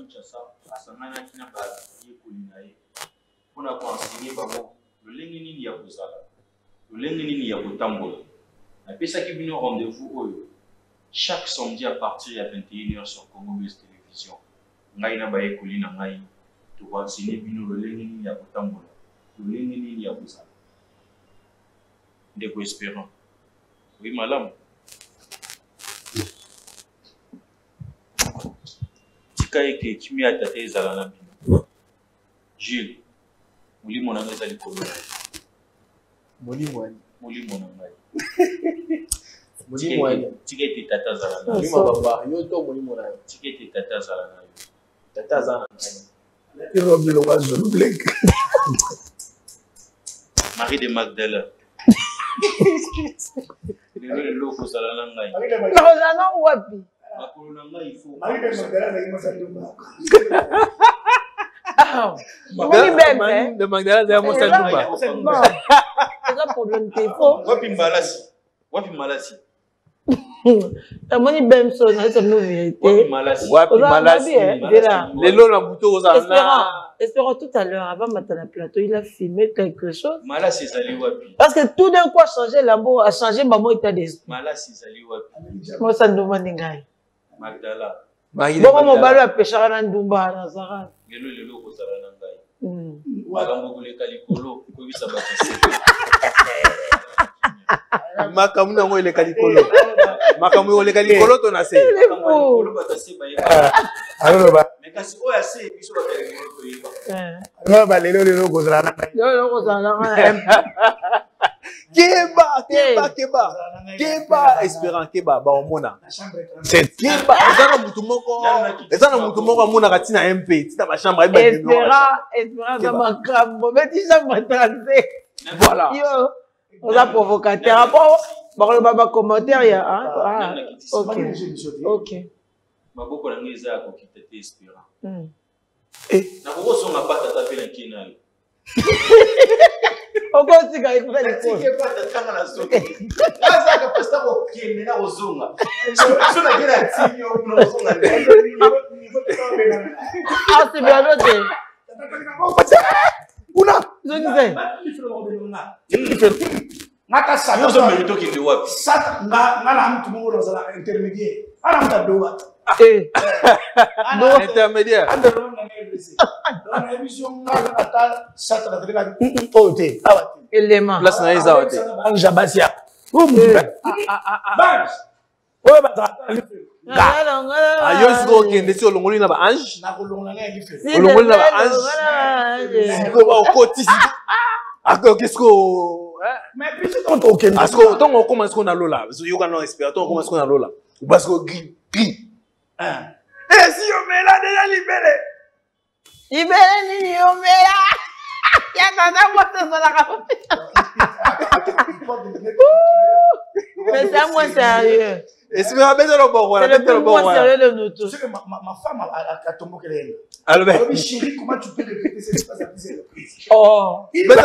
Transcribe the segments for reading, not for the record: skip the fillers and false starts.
Kinshasa asangana kina ba yekolinaye pona ko enseigner bango lolenge nini ya kozala lolenge nini ya kotambola na pesa ki bino rendez-vous oyo chaque samedi à partir de 21h sur Congo Best Télévision ngai na ba yekolina ngai to ko enseigner bino lolenge nini ya kotambola lolenge nini ya kozala ndeko espérant oui madame eke kimi atata ezala na bino Jules molimo na ngai ezali kolo molimo na ngai molimo ani tika ete tata azala na molimo baba yo to molimo na yo tika ete tata azala na yo tata azala na ngai irobi lo wazo black Marie de Magdala le loko zala na ngai na wapi de Magdala de Moussanouba. C'est un problème de faux. Wapi malasi. Ta moni Bemson, c'est une vérité. Wapi malasi. Les lots na bouton aux Espérons tout à l'heure, avant matin plateau, il a filmé quelque chose. Malasi zali wapi. Parce que tout d'un coup a changé l'amour, a changé maman état d'esprit. Malasi zali wapi. Moi ça nous manengai. Magdala. Bon mon balo a pêché à Ndumba Nazara. Lelo ko zala na ngai. Wagambo koleka likolo ko bisa bakisi. Makamu na ngo eleka likolo. Makamu eleka likolo to na se. Likolo batase ba yeba. Alors ba. Mais kasi oya se biso ba likolo to yeba. Alors ba lelo ko zala na ngai. Lelo ko zala na ngai. Keba, espérant Keba, ba omona. C'est Keba, ezana mutu moko amona katina MP, tina ba chambre ba espérant za makambo, mais ti chambre transe. Voilà. Yo, on a provocateur. Après, ba ba commentaire ya OK. OK. Maboko na ngeza ko kitete espérant. Na ko so na pata ta pena kinalo. Encore si il fait les choses. C'est pas de temps à la zone. Là, ça que pasteur au pied, mais là au zone. Je na gela tini au zone. Ah, c'est bien noté. Una. Ngaka sa. Yo zo mérito ki de wapi. Sa ngala mtu mungu ndo zala intermédiaire. Ana mtadoa. Intermédiaire. Élément. Place na isa wote. Jabasia. Ayo siko kende si olongoli na ba ange. Olongoli na ba ange. Siko ba okoti. Ako kesko. Mais puis quand on kende. Asko ton on commence qu'on a lola. Yo kana espérer ton on commence qu'on a lola. Parce que gri. Et si on met là déjà libéré. Libéré ni on met là. Ya tata moi ça la mais c'est moins sérieux. Espérons bien le bon voilà, c'est le moins sérieux de nous tous. Tu sais que ma femme a tombé qu'elle est. Alors ben chérie, comment tu peux répéter cette phrase à plusieurs reprises? Oh. Mais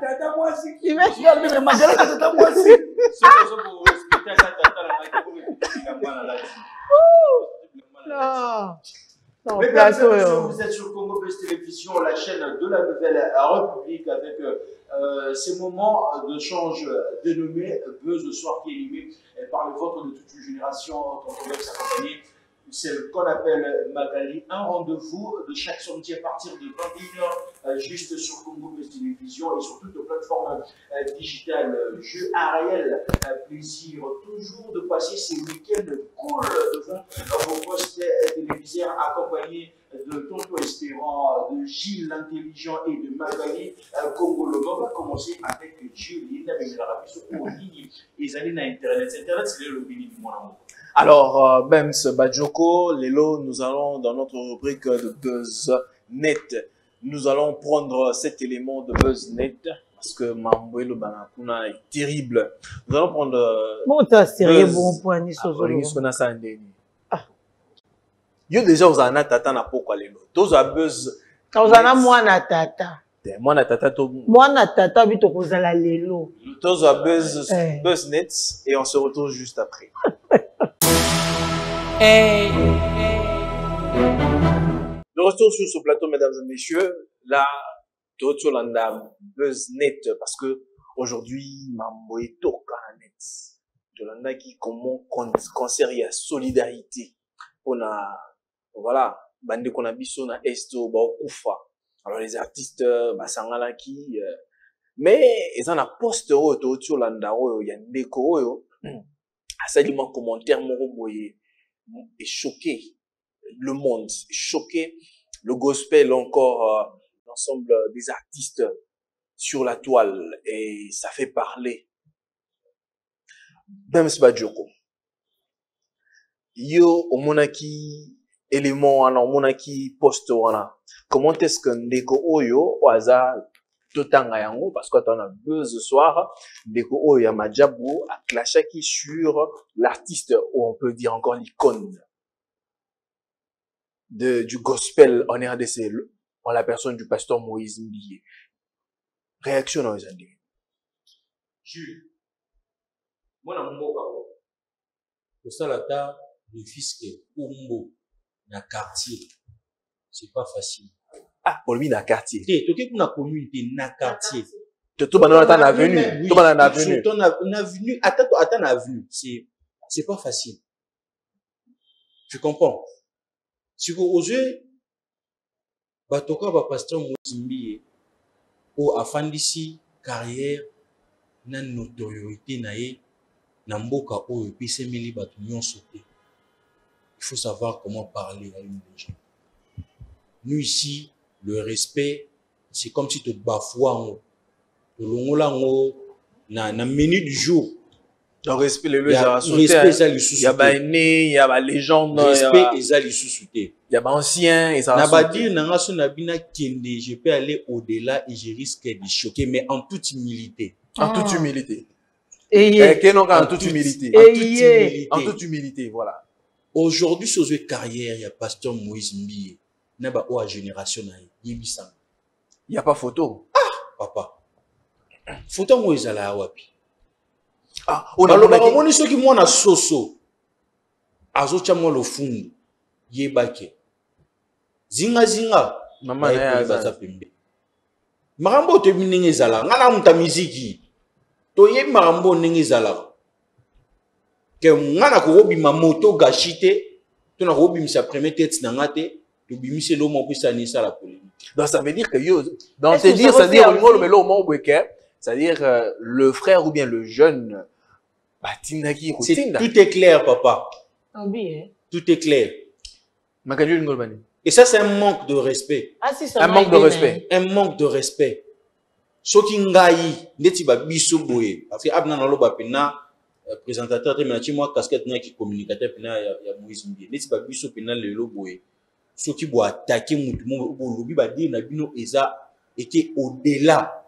tata moi aussi. Il va se mais Magdala tata moi aussi. Non. Mesdames et messieurs, vous êtes sur Congo Best Télévision, la chaîne de la Nouvelle République, avec ces moments de change dénommés Buzz le soir qui est animé par le vote de toute une génération. Quand on va s'accompagner, c'est ce qu'on appelle Magali, un rendez-vous de chaque samedi à partir de 21h, juste sur Congo Best Télévision et sur toutes les plateformes digitales. Jeu à réel, plaisir toujours de passer ces week-ends cool devant vos postes télévisés accompagnés de Tonton Espérant, de Gilles l'intelligent et de Magali Congolo. On va commencer avec Gilles, il y a des rapides en ligne, ils allaient sur Internet. Internet, c'est le béni du monde. Alors, Bems Badjoko, Lelo, nous allons dans notre rubrique de BuzzNet. Nous allons prendre cet élément de BuzzNet parce que Mamboelo Banakuna est terrible. Nous allons prendre. Bon, t'as sérieux, bon point, ni Yo déjà aux ana tata na poko Lelo. Tous à Buzz. Aux ana moi na tata. Moi na tata to. Moi na tata bito kozala Lelo. Tous à BuzzNet et on se retrouve juste après. De retour sur ce plateau, mesdames et messieurs, là, Toto Landa BuzzNet, parce que aujourd'hui, Mamboé Tokanet, Tolanda qui comment concert y a solidarité, on a, voilà, bande qu'on a biso na esto ba kufa. Alors les artistes, basangala qui, mais ils en a posté au Toto Landa o ya ndeko o, assaillement commentaire moko boye est choqué. Le monde est choqué. Le gospel encore, l'ensemble des artistes sur la toile et ça fait parler. Même ce Badjoko. Yo, au monaki élément, au monaki poste, comment est-ce que ndeko oyo, au hasard, totanga yango, parce que t'en as besoin ce soir, ndeko oyo ya Madjabou a clashaki sur l'artiste, ou on peut dire encore l'icône du gospel en RDC, en la personne du pasteur Moïse Mbiye. Réaction dans les années. Jules, moi, dans mon mot, pour ça, là, le fisc est Umbo, dans le quartier. C'est pas facile. Ah, pour lui, dans le quartier. Tu sais, qu'on a communauté, dans le quartier. Tu es dans l'avenue. Tu es dans l'avenue. Attends, l'avenue. C'est pas facile. Tu comprends? Si vous osez, batoka ba pasteur Mozimbié, ou afandisi carrière, na notoriété nae, na mboka ou et puis c'est mili batunyon sauté. Il faut savoir comment parler à une gens. Nous ici, le respect, c'est comme si tu bafoues en haut. Tu l'ongola en haut, na menu du jour. Le respect, le respect, ça lui il y a ba né, il y a ba légende, respect, et ça lui sous-souté. Il y a ba ancien, et ça n'a pas dit, je peux aller au-delà et je risque de choquer, mais en toute humilité. En toute humilité. En toute humilité. En toute humilité, voilà. Aujourd'hui, sur cette carrière, il y a pasteur Moïse Mbiye. Il n'y a pas de génération. Il n'y a pas photo. Ah, papa. Photo Moïse à la wapi. Ah, on a dit que moi, on a soso. Azocha moi le fond. Yebake. Zinga. Maman, Marambo te minenge zala. Ngana muta miziki. To ye marambo nenge zala. Ke ngana ko robi ma moto gachite. To na robi misa premier tête na ngate. To bimise lo mo pisa ni sala polémique. Donc ça veut dire que yo dans te dire ça veut dire c'est-à-dire le frère ou bien le jeune batinaki routine. Tout est clair papa. Tout est clair. Et ça c'est un manque de respect. Ah, si, un manque de respect. Un manque de respect. Soki ngai neti ba biso boye parce que abna nalo ba pena présentateur te menachi moi casquette na qui communicateur pena ya Moïse Mbiye neti ba biso pena lelo boye soki bo attaquer mutu mo bo lobi ba dire na bino eza était au-delà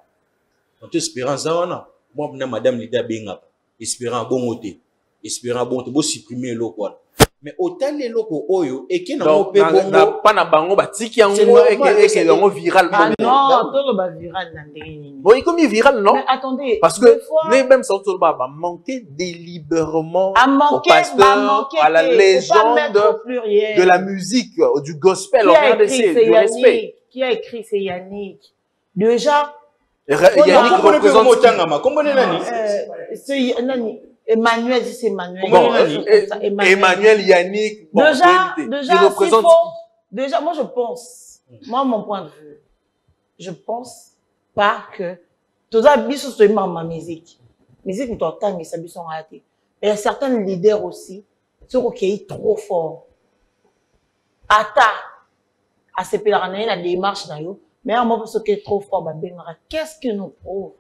notre espérance wana moi na madame Lida benga espérant bon côté espérant bon te bo supprimer lo quoi mais autant les locaux oyo et qui n'ont pas na bango batiki yango et que yango viral non tout ba viral na ndenge bon il comme viral non mais attendez parce que même ça tout ba manquer délibérément au pasteur à la légende de la musique du gospel en RDC du respect qui a écrit c'est Yannick déjà Yannick représente c'est Nani Emmanuel, c'est Emmanuel. Bon, Emmanuel, Yannick, bon, déjà, représente... déjà, moi je pense, moi mon point de vue, je pense pas que tout ça, biso c'est ma musique nous t'entend mais ça biso raté. Il y a certains leaders aussi, ceux qui sont trop forts. À ce pélaranaï la démarche d'ailleurs, mais à moi ceux qui est trop fort, qu'est-ce qui nous prouve?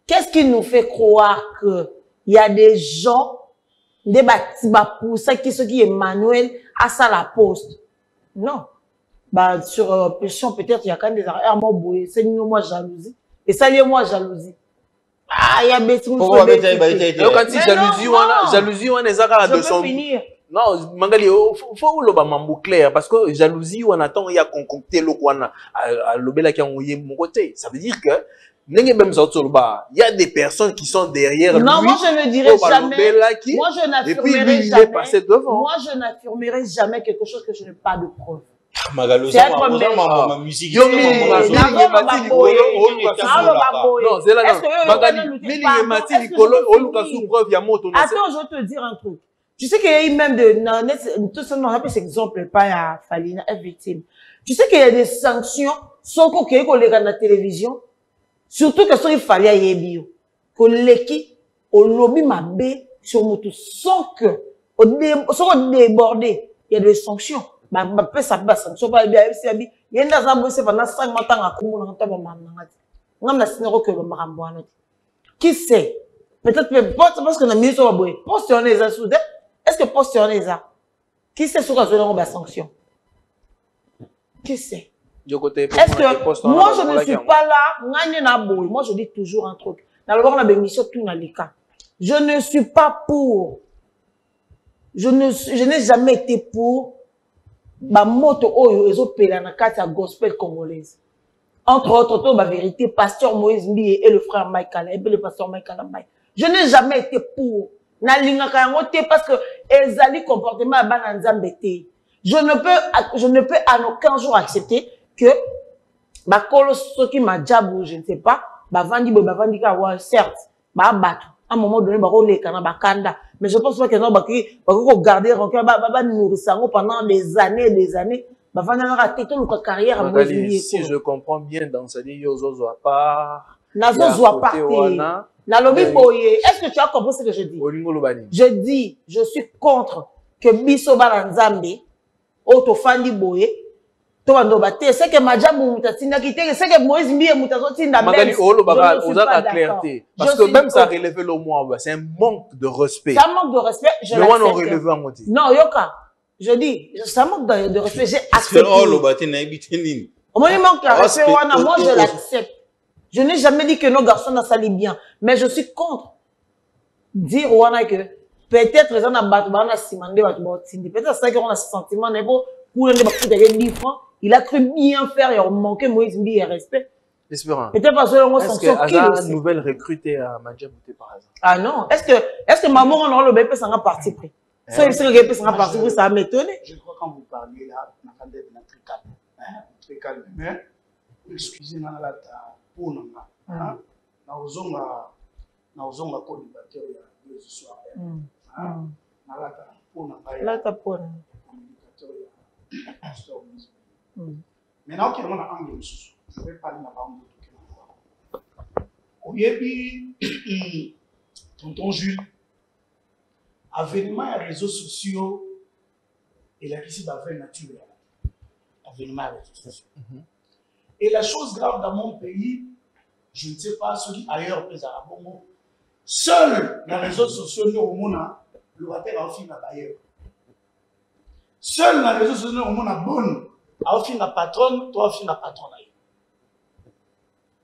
Qu'est-ce qui nous fait croire que il y a des gens, des bâtiments pour ça qui est Emmanuel à ça la poste. Non. Bah, sur pression, peut-être, il y a quand même des arrêts. Ah, c'est moi jalousie. Et ça, il y a moi jalousie. Ah, il y a des trucs. Quand il jalousie, on est à de son. Non, Mangali, faut le bambou clair, parce que jalousie, on attend, il y a concocté le quoi, à l'obéla qui a envoyé mon côté. Ça veut dire que, Il y a des personnes qui sont derrière lui. Non, moi je ne dirais jamais. Moi je n'affirmerai jamais. Moi je n'affirmerai jamais quelque chose que je n'ai pas de preuve. C'est ma musique. Attends, je vais te dire un truc. Tu sais qu'il y a eu même de tout ça, on appelle cet exemple, pas à Falina, être victime. Tu sais qu'il y a des sanctions, sans qu'on les regarde la télévision, surtout que il fallait à Yébio, que l'équipe, au lobby m'a bé sur moto, sans que, sans déborder, il y a des sanctions. Bah, peut ça peut sanction, pas bien, il y a une des c'est pendant 5 mois, à Koumou, on entend ma maman. On a signé que ma maman. Qui sait? Peut-être, parce qu'on a mis sur la boue. Postionner ça soudain. Est-ce que postionner ça? Qui sait sur la sanction? Qui sait? Est-ce que moi je ne suis pas là, moi je dis toujours un truc. Dans le monde, on a des missions tout dans les cas. Je ne suis pas pour. Je n'ai jamais été pour. Ma moto oyo ezopela na kati ya gospel congolaise. Entre autres, ma vérité, pasteur Moïse Mbiye et le frère Michael, et le pasteur Michael Ambaye. Je n'ai jamais été pour. Na linga kayangote parce que ezali comportement à Nzambete. Je ne peux à aucun jour accepter que ma colosoki ma djabou, je ne sais pas, bavandi ka certes, ba batu. À un moment donné, mais je pense pas que non, garder pendant des années, carrière. Si je comprends bien, dans ce dit, Yozo à part. Est-ce que tu as compris ce que je dis? Je dis, je suis contre que Biso Balanzambe, Otofandi Boye, c'est que Madjabou c'est que Moïse Mbiye Moutazotinda Magali clarté. Parce que même ça relevé le mois, c'est un manque de respect. Ça manque de respect, je l'accepte. Non, Yoka, je dis, ça manque de respect, j'ai accepté. Au moins, il manque de respect, moi je l'accepte. Je n'ai jamais dit que nos garçons n'ont sali bien, mais je suis contre dire que peut-être les gens ont battu, peut-être c'est qu'on a ce sentiment, mais pour les 10 francs, il a cru bien faire et on manquait Moïse Mbiye respect. Espérant. Peut-être parce que on s'en sort qui aussi. Nouvelle recrutée à Madjabouté par hasard. Ah non, est-ce que maman on aura le BP ça va parti pris. Si le BP ça va parti pris, ça va m'étonner. Je crois quand vous parlez là, on a quand même très calme. Très calme. Mais excusez-moi là pour nous là. Na ozonga co-débatteur il y a 2 soirs. Na là pour nous. Là ta pour. Maintenant, on a un je vais parler de la Oyebi, tonton Jules, avènement des réseaux sociaux et la question d'affaires naturelles. Avènement des réseaux sociaux. Et la chose grave dans mon pays, je ne sais pas, ceux qui ailleurs, les Arabes, seuls les réseaux sociaux, nous, au monde, le water a fini à ailleurs. Seul dans les réseaux sociaux, on a bonne, a offert la patronne, toi offert la patronne.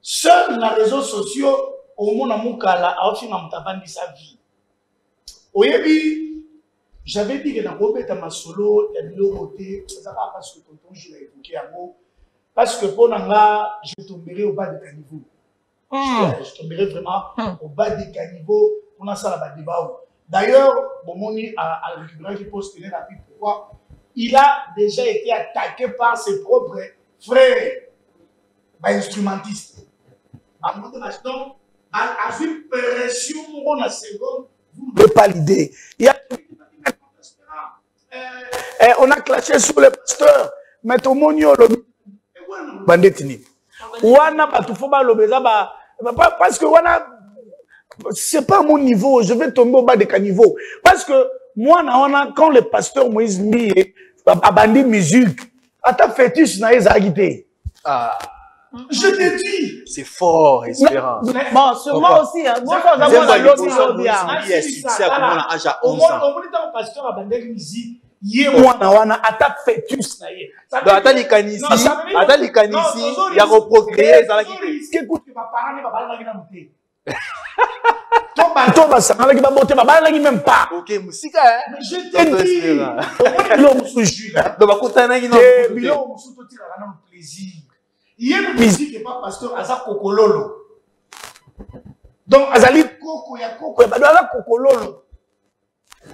Seul dans les réseaux sociaux, on a moukala, a offert la mutavandi sa vie. Oyebi, j'avais dit que dans le ma solo, il y a de l'autre côté, c'est pas parce que tonton je l'ai évoqué à moi, parce que pour Nanga, je tomberai au bas des caniveaux. Je tomberai vraiment au bas des caniveaux, on a ça là-bas débat. D'ailleurs, Bomoni a récupéré le poste de la pourquoi il a déjà été attaqué par ses propres frères instrumentistes. À mon instant, à une pression, on a seconde, vous n'avez pas l'idée. On a clashé sur le pasteur, mais tout le monde y a le bandetini. Wana batufoba lobeza parce que wana c'est pas mon niveau, je vais tomber au bas des caniveaux. Parce que moi, quand le pasteur Moïse Mbiye a bandit musique, à ta fétiche, n'a pas agité. Je te dis. C'est fort, Espérant. Bon, sur moi aussi, hein. Moi, quand j'ai un pasteur a bandit musique, il y a moi, à ta fétiche, n'a pas. Attends, il y a reprocréé, ça l'a quitté. Écoute, tu vas parler, Toi, ça va même pas. Ok, musique, hein. Mais je te dis, l'homme se juge. Plaisir. Il y a une musique qui n'est pas pasteur Azar Kokololo. Donc, Azali Koko, ya Koko, ya Badala Koko Lolo.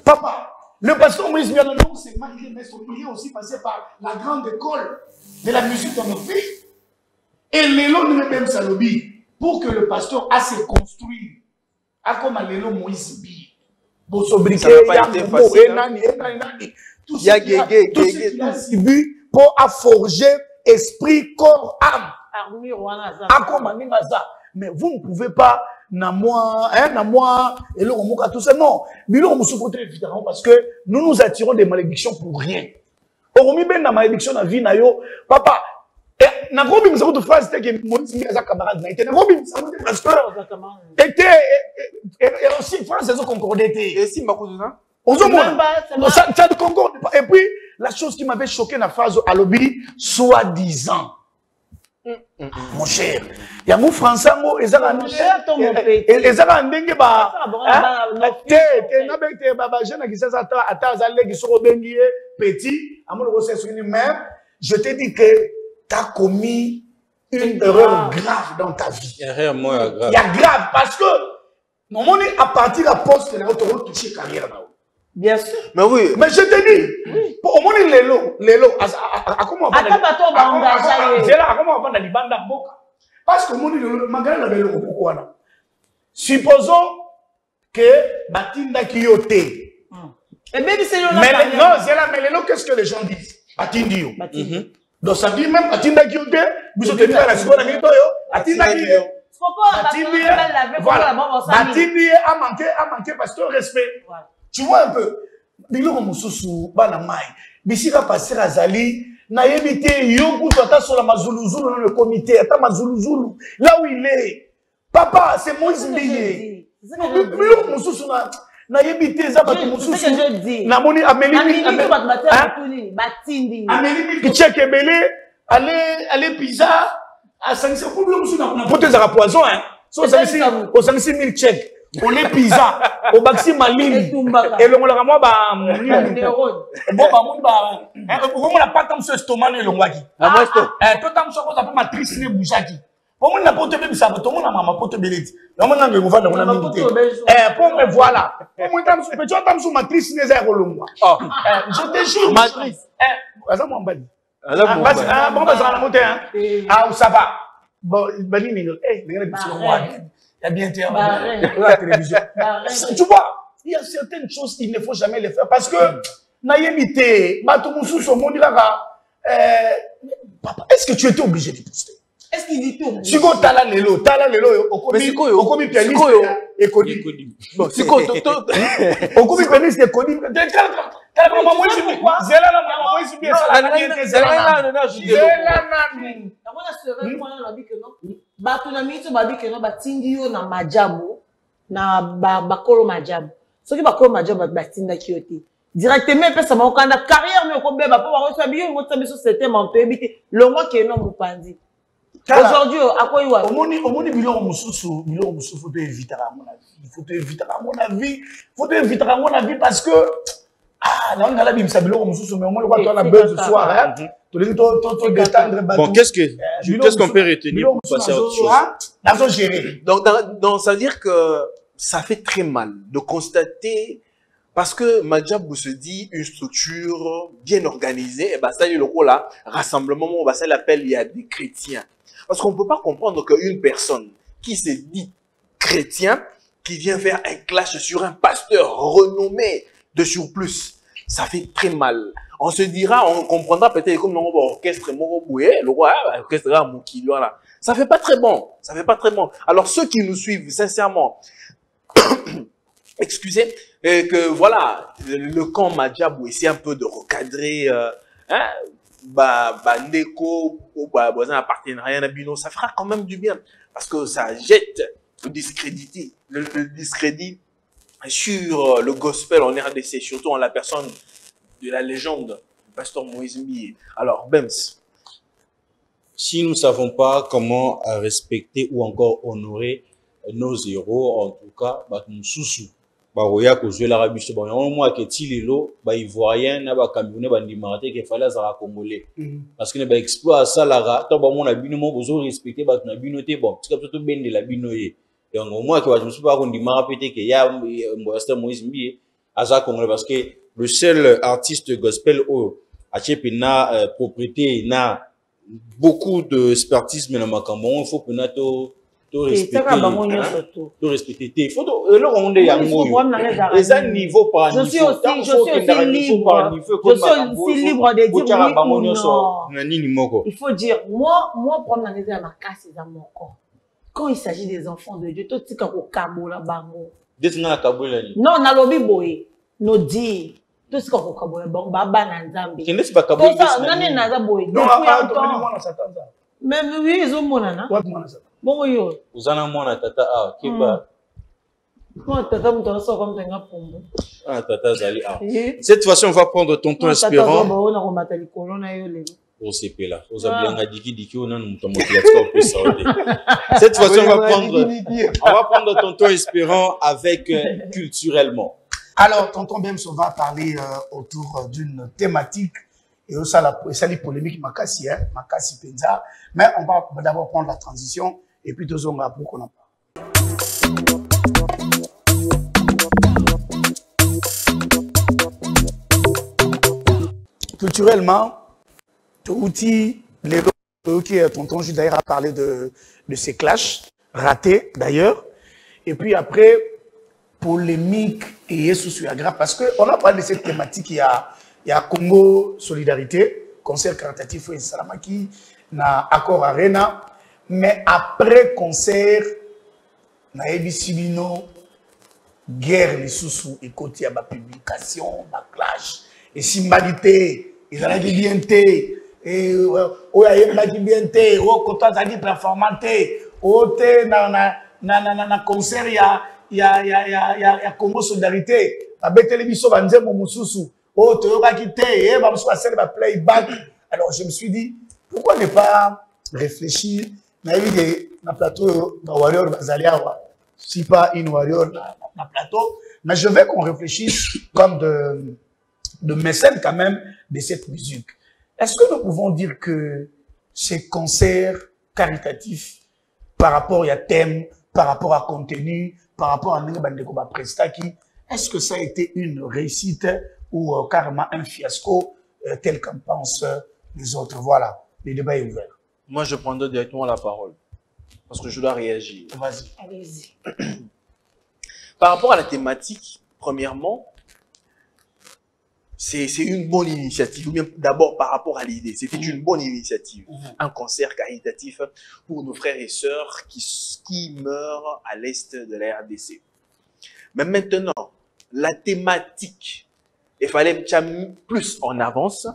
Papa, le pasteur Moïse Biano, non, c'est malgré, mais il est aussi passé par la grande école de la musique dans nos pays. Et Lélo ne même Salobi, pour que le pasteur a se construire, a comme Lélo Moïse Bi. Bosobrique, ça n'a pas été facile. Tout ce qu'il a subi pour forger esprit, corps, âme. Mais vous ne pouvez pas, et le remoka tout ça. Non, mais nous, on souffre très évidemment parce que nous nous attirons des malédictions pour rien. On remet bien la malédiction dans la vie, papa. Na Robin, ça votre phrase était que Moïse mis à camarade. Na Robin, ça votre parce que était et aussi phrase elles ont concordé. Et si Makoto ça? Ça ne concorde pas. Et puis la chose qui m'avait choqué dans la phrase à lobby, soi-disant. Mon cher, il y a mon français, mon cher, ton mon petit. Et ça va ndenge ba. Te baba jeune qui ça attends qui sont bengié petit, à mon même, je te dis que tu as commis une erreur grave dans ta vie. Erreur moins grave. Il y a grave parce que normalement à partir de la poste là tu vas toucher carrière là. Bien sûr. Mais oui. Mais je te dis, au moins Lélo, à comment on va dans les bandes boka. Parce que au moins Lélo, malgré la Lélo, pourquoi là? Supposons que Batinda Kiyote. Et même c'est non, c'est là, mais Lélo, qu'est-ce que les gens disent? Batindio. Donc ça dit même Batinda Kiyote, vous êtes à la seconde minute, Batinda Kiyote. Batindi a manqué parce que respect. Tu vois un peu, Bilo Moussousou, Banamai, Bissira passer à Zali, Naïbité, Yoku, Tata sur la Mazoulouzou dans le comité, Ata Mazoulouzou, là où il est. Papa, c'est Moïse Mbiye. Bilo Moussousou, Naïbité, Zabatou Moussousou, Namoni, Amélie, Amélie, qui check Ebele, allez, Pisa, à 500 pour Bilo Moussousou, n'a pas de poison, hein. Au 5 000 chèques. On les pizza, au Baxi Malini, et le Molaramo, on n'a pas comme ce stomac et le Wagi. Tout comme ça, on a pas matrice les boujaki. Pour moi, on n'a pas de ça, tout le monde a ma pote belette. On a un gouvernement, on a mis pour me voilà. Pour moi, tu as sur matrice les airs au long. Je te jure, matrice. Bon, ah, ça va. Bon, il y a bien la télévision. Tu vois, il y a certaines choses qu'il ne faut jamais les faire parce que naïvité, est-ce que tu étais obligé de poster? Est-ce qu'il était obligé? Si tu as l'élo, au commis pianiste et connu. Bon, si tu au commis pianiste et connu. Batunamitu babike no batindi yo na majabu na bakolo majabu soki bakolo majabu batinda kiyote directement pesa makanda carrière me ko beba po ba ko biyo ngota biso c'était mon pebite longo ke no mupandi aujourd'hui akoyiwa omoni biloko mususu faut éviter à mon avis faut éviter à mon avis parce que non on a la bim sa biloko mususu mais au moins le quoi toi la buzz ce soir hein. Bon, qu'est-ce qu'on peut retenir pour passer à autre chose? Donc, ça veut dire que ça fait très mal de constater, parce que Madjabou se dit une structure bien organisée, et bah, ça y est, le coup là, rassemblement, bah, ça l'appelle, il y a des chrétiens. Parce qu'on ne peut pas comprendre qu'une personne qui se dit chrétien, qui vient faire un clash sur un pasteur renommé de surplus, ça fait très mal. On se dira, on comprendra peut-être comme l'orchestre Moroboué, le roi, l'orchestre Moukilo, là. Ça fait pas très bon. Ça fait pas très bon. Alors, ceux qui nous suivent, sincèrement, excusez, que voilà, le camp Madjabou essaie un peu de recadrer, Ndeko, un partenariat Nabino, ça fera quand même du bien. Parce que ça jette le discrédit sur le gospel en RDC, surtout en la personne de la légende, pasteur Moïse Mbiye. Alors, Bems. Si nous ne savons pas comment respecter ou encore honorer nos héros, en tout cas, nous sous baroya ko jouer l'Arabie Saoudite. On moi que tililo ba ivoirien na ba camerounais ba ndimate que fallait za congolais. Parce que ne ba exploit ça la to ba mon abino mo besoin respecter ba na binoté bon, c'est comme tout ben de la binoye. Donc, au moins, je me suis pas rendu peut-être qu'il y a Pasteur Moïse Mbié, Aza Congolais, parce que le seul artiste gospel a propriété, n'a beaucoup d'expertise, mais dans il faut que nous respecter. Il faut les niveau par niveau. Je suis aussi libre de dire oui. Il faut dire, moi, prendre la maison à ma casse dans mon corps. Quand il s'agit des enfants de Dieu, tout ce qu'on kabola bango. Non, on a lobby boy. Nous dit tout ce qu'on kabola bango baba nanzambi. Ce n'est pas kabola. Tout ça, nani naza boy. Non, mais oui, ils ont mon nana. Bon yo. Vous en avez mon tata ah qui va. Moi tata me donne ça comme tenga pombo. Ah tata zali ah. Cette fois-ci on va prendre tonton Espérant. Tata on a rematali corona yo le. Pour ces là. Vous avez bien dit on a nous cette fois-ci on va prendre tonton Espérant avec culturellement. Alors tonton Bems on va parler autour d'une thématique et aussi ça les polémiques Makassi hein, Makassi Penza, mais on va d'abord prendre la transition et puis deux on va pour qu'on en parle. Culturellement, Touti, tonton Jules d'ailleurs a parlé de ces clashs ratés d'ailleurs. Et puis après, polémique et sous grave parce qu'on a parlé de cette thématique, il y a Congo Solidarité, concert caritatif et Salamaki, na Accor Arena. Mais après concert, na Ebisibino, guerre les sous et côté à ma publication, ma clash, et simbalité, ils ont dit bien et bienté, côté zali performanté, na concert il y a Congo Solidarité, a télévision banze mo mususu, toyoka kité, ba mususu asele ba playback. Alors je me suis dit pourquoi ne pas réfléchir na plateau na warrior bazaliawa, si pas une warrior na plateau, mais je veux qu'on réfléchisse comme de mécènes quand même de cette musique. Est-ce que nous pouvons dire que ces concerts caritatifs, par rapport à thème, par rapport à contenu, par rapport à Ndeko Prestaki, est-ce que ça a été une réussite ou carrément un fiasco tel qu'en pensent les autres? Voilà, le débat est ouvert. Moi, je prendrai directement la parole parce que je dois réagir. Vas-y. Allez-y. Par rapport à la thématique, premièrement, c'est une bonne initiative, ou bien d'abord par rapport à l'idée, c'était une bonne initiative, un concert caritatif pour nos frères et sœurs qui meurent à l'est de la RDC. Mais maintenant, la thématique, il fallait mettre plus en avance.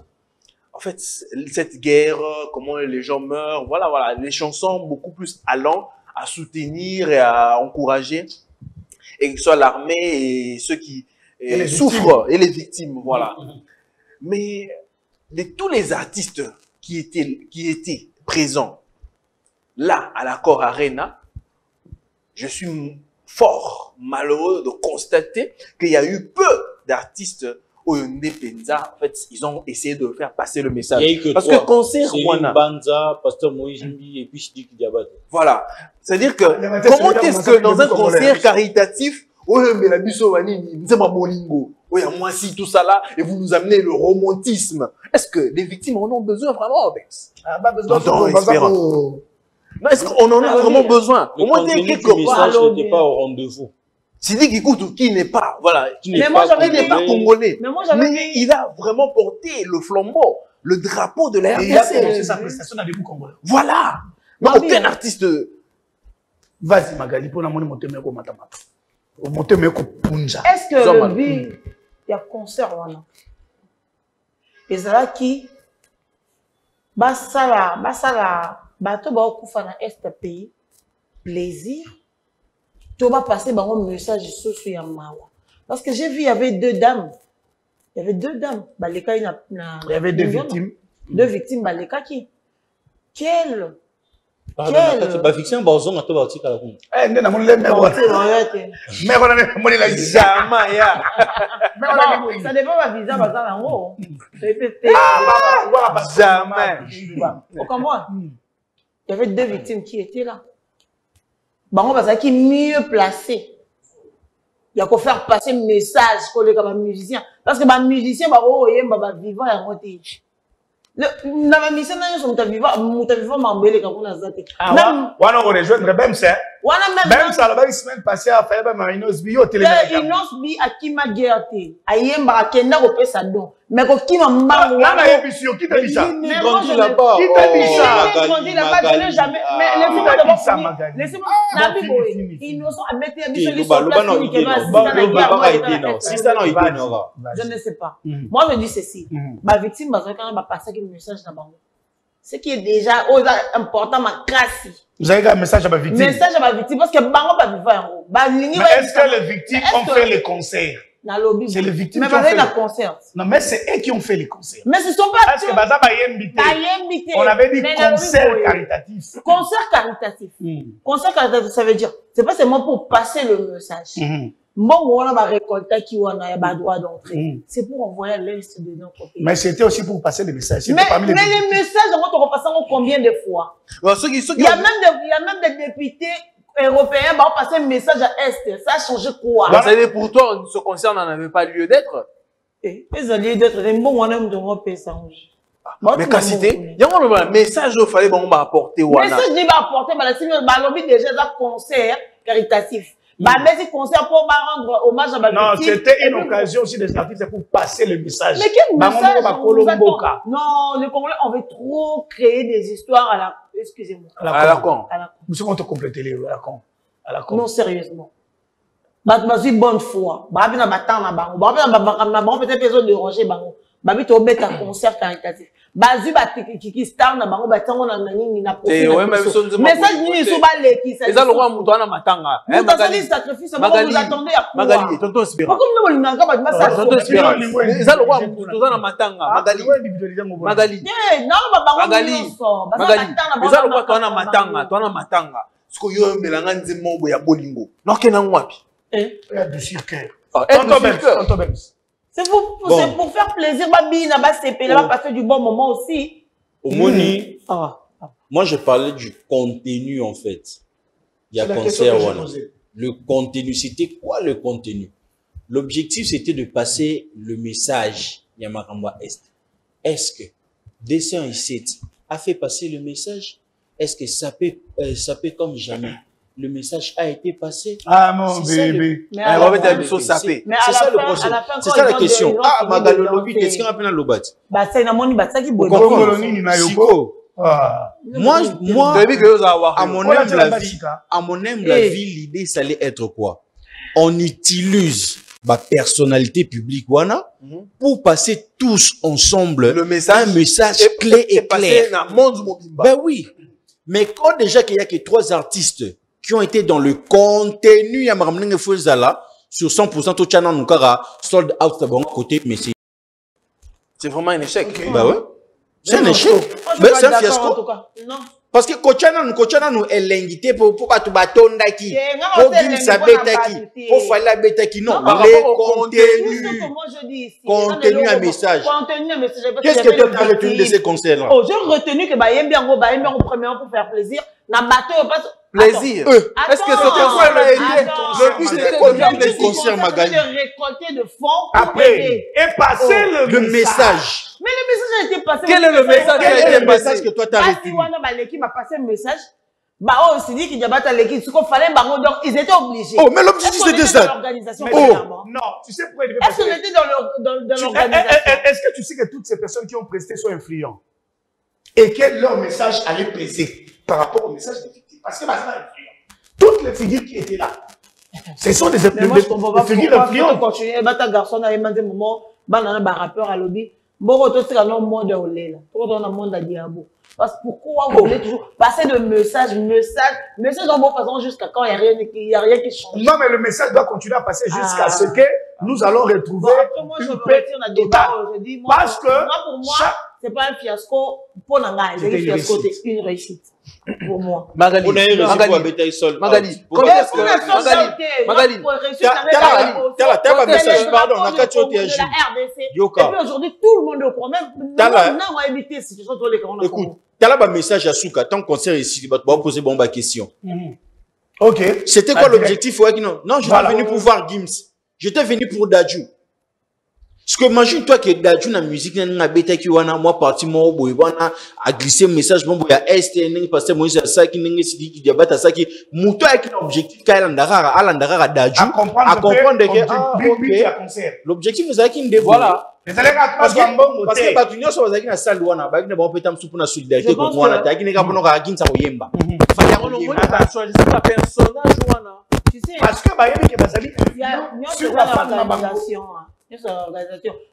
En fait, cette guerre, comment les gens meurent, voilà, les chansons beaucoup plus allant à soutenir et à encourager, et que ce soit l'armée et ceux qui souffrent et les victimes, voilà. Mais de tous les artistes qui étaient présents là à l'Accor Arena, je suis fort malheureux de constater qu'il y a eu peu d'artistes au Penza. En fait, ils ont essayé de faire passer le message. Parce que concert, Banza, Pasteur Moïse Mbi et puis Chdik Diabat. Voilà. C'est-à-dire que comment est-ce que dans un concert caritatif, mais la Bissovani, c'est ma bolingo. Oui, moi si tout ça là, et vous nous amenez le romantisme. Est-ce que les victimes en ont besoin vraiment, Bex? Non, est-ce qu'on en a vraiment besoin? Au moins, quelque part, n'était pas au rendez-vous. C'est dit qu'écoute, qui n'est pas, voilà, qui n'est pas congolais. Mais il a vraiment porté le flambeau, le drapeau de la RDC. Il a commencé sa prestation dans les bouts congolais. Voilà. Mais aucun artiste. Vas-y, Magali, pour la monnaie, monter mes matamata. Est-ce que le but, il y a concert ou non? Et c'est là qui, basala, bato ba okufa na est pays, plaisir, tu vas passer un message sur Yamawa. Parce que j'ai vu, il y avait deux dames. Il y avait deux dames. Il y avait deux victimes. Deux victimes, Baleka qui? Quelle? Fiction, bazon à toi, tu as ça dépend de visa, jamais. Il y avait deux victimes qui étaient là. bango bazalaki mieux placé. Il y a qu'à faire passer un message pour les musiciens. Parce que les musiciens, ils vivant à côté. Les musiciens, ils sont vivants, ils on va rejoindre Bems. Bems, alors, la semaine passée, à faire Marinos Bio, télévision. Inos Bi à qui m'a guerté. Ayemba à Kenda au Pessadon. Mais qui m'a marre. Là, on a émission. Qui t'a dit ça? Il grandit là-bas. Qui t'a dit ça? Il grandit là-bas, je n'ai jamais. Mais laissez-moi d'abord. Laissez-moi. Innocent a mettre un bisou sur je ne sais pas. Moi, je dis ceci. Ma victime, va passer un message dans le ce qui est déjà important, ma casse. Vous avez un message à ma victime? Message à ma victime, parce que Bango va vivre. Est-ce que les victimes ont fait les concerts? C'est les victimes qui ont fait les concerts. Non, mais c'est eux qui ont fait les concerts. Mais ce sont pas parce que Baza invité. On avait dit concert caritatif. Concert caritatif. Concert caritatif, ça veut dire, c'est pas seulement pour passer le message. Bon, on va récolter qui on a pas droit d'entrer. C'est pour envoyer l'Est de notre pays. Mais c'était aussi pour passer les messages. Mais les messages, on va passer combien de fois? Il y a même des députés européens qui ont passé un message à Est. Ça a changé quoi? Pour toi, ce concert n'en avait pas lieu d'être? Les alliés d'être, c'est bon, on aime de repérer ça. Mais quand c'était, il y a un message qu'il fallait apporter. Le message qu'il va apporter, c'est le lobby déjà un concert caritatif. Mais concert pour rendre hommage à ma victime. Non, c'était une occasion aussi des artistes pour passer le message. Mais quel message? Non, les Congolais, on veut trop créer des histoires à la... Excusez-moi. À la con. Nous allons te compléter les à la con. À la con. Non, sérieusement. Une bonne foi. Peut-être besoin de ranger. Babi to beta concert caritatif. Bazu ba kiki star na bango batango na nini na profil. Message nini so ba leki ça. Eza lokwa muto na matanga. Magali sacrifice vous attendez à quoi? Magali tonton Spira. Pourquoi nous linga ba message tonton Spira. Eza lokwa muto na matanga. Magali. Magali. Non ba bango. Magali. Magali. Eza lokwa to na matanga, to na matanga. Siko yo melanga nzimo bo ya bolingo. Nokena ngwapi? Du cirque. Tonton c'est pour faire plaisir, Babi, n'a pas CP, là, passer du bon moment aussi. Omoni, moi je parlais du contenu en fait. Il y a concert, voilà. Le contenu, c'était quoi le contenu? L'objectif c'était de passer le message Yamakamba Est. Est-ce que Dessin ici a fait passer le message? Est-ce que ça peut comme jamais? Le message a été passé. Ah mon bébé. C'est ça le projet. C'est ça la question. Ah, Magalo Lobby, qu'est-ce qu'on appelle un lobat? Bah, c'est un moni, bah, ça qui boit. Moi, à mon humble avis, l'idée, ça allait être quoi? On utilise ma personnalité publique, wana, pour passer tous ensemble le message, un message clé et clair. Ben oui. Mais quand déjà qu'il y a que 3 artistes qui ont été dans le contenu, sur 100% tout channel nous sold out bon côté, mais c'est vraiment un échec. Bah ouais. C'est un échec. Mais c'est un fiasco. Non. Parce que Kochana nous est l'invité pour pas tout bâton d'aki. Pour qu'il s'abête qui. Pour faire la bête qui. Non. Les contenus à message. Qu'est-ce que tu as retenu de ces concerts-là? Oh, j'ai retenu que Bayembe en premier pour faire plaisir. Na bateau passe. Plaisir. Est-ce que ce concert a été le but c'était de concert Magali de récolter de fonds après et passer le message. Mais le message a été passé. Quel est le message qui a été passé que toi tu as retenu? L'équipe m'a passé un message. Bah on s'est dit qu'il y a pas l'équipe, ce qu'il fallait donc ils étaient obligés. Oh mais l'objectif c'était ça. Non, tu sais pourquoi ils devaient passer. Est-ce qu'on était dans l'organisation? Est-ce que tu sais que toutes ces personnes qui ont presté sont influents et que leur message allait peser par rapport au message des victimes? Parce que toutes les figures qui étaient là, ce sont des figures influentes. Continuer, ta garçon a demandé moment, banana rappeur à lobby. Bon, tout ça dans le monde où là, tout dans le monde à diabo. Parce que pourquoi vous voulez toujours passer de message en bonne façon jusqu'à quand il y a rien qui change. Non, mais le message doit continuer à passer jusqu'à ce que nous allons retrouver une paix totale. Parce que pour moi, c'est pas un fiasco pour Nanga, c'est un fiasco, c'est une réussite. Pour moi. Magali. Magali. Combien est-ce que Magali. T'as un message, pardon, on a 4 autres et puis aujourd'hui, tout le monde est au courant. Même maintenant, on va éviter si tu les écoute, t'as là un message à Souka, tant qu'on sait ici, tu vas poser bon question. Ok. C'était quoi l'objectif? Ouais, non, j'étais venu pour voir Gims. J'étais venu pour Dadju. Parce que imagine-toi que Dadju na musique na beta ki wana moi parti mo boy wana a glissé message bon boy a STN parce que moi c'est ça qui n'engue si qui diabata ça qui muto avec un objectif ka alandara Dadju à comprendre que l'objectif c'est qui ne voilà parce que batunyo so bazaki na salle wana ba ne bon petam soupe na solidarité ko wana ta ki ne ka bono ka Gims ko yemba fallait on a choisi un personnage wana. Tu sais, parce que il y a sur l'organisation.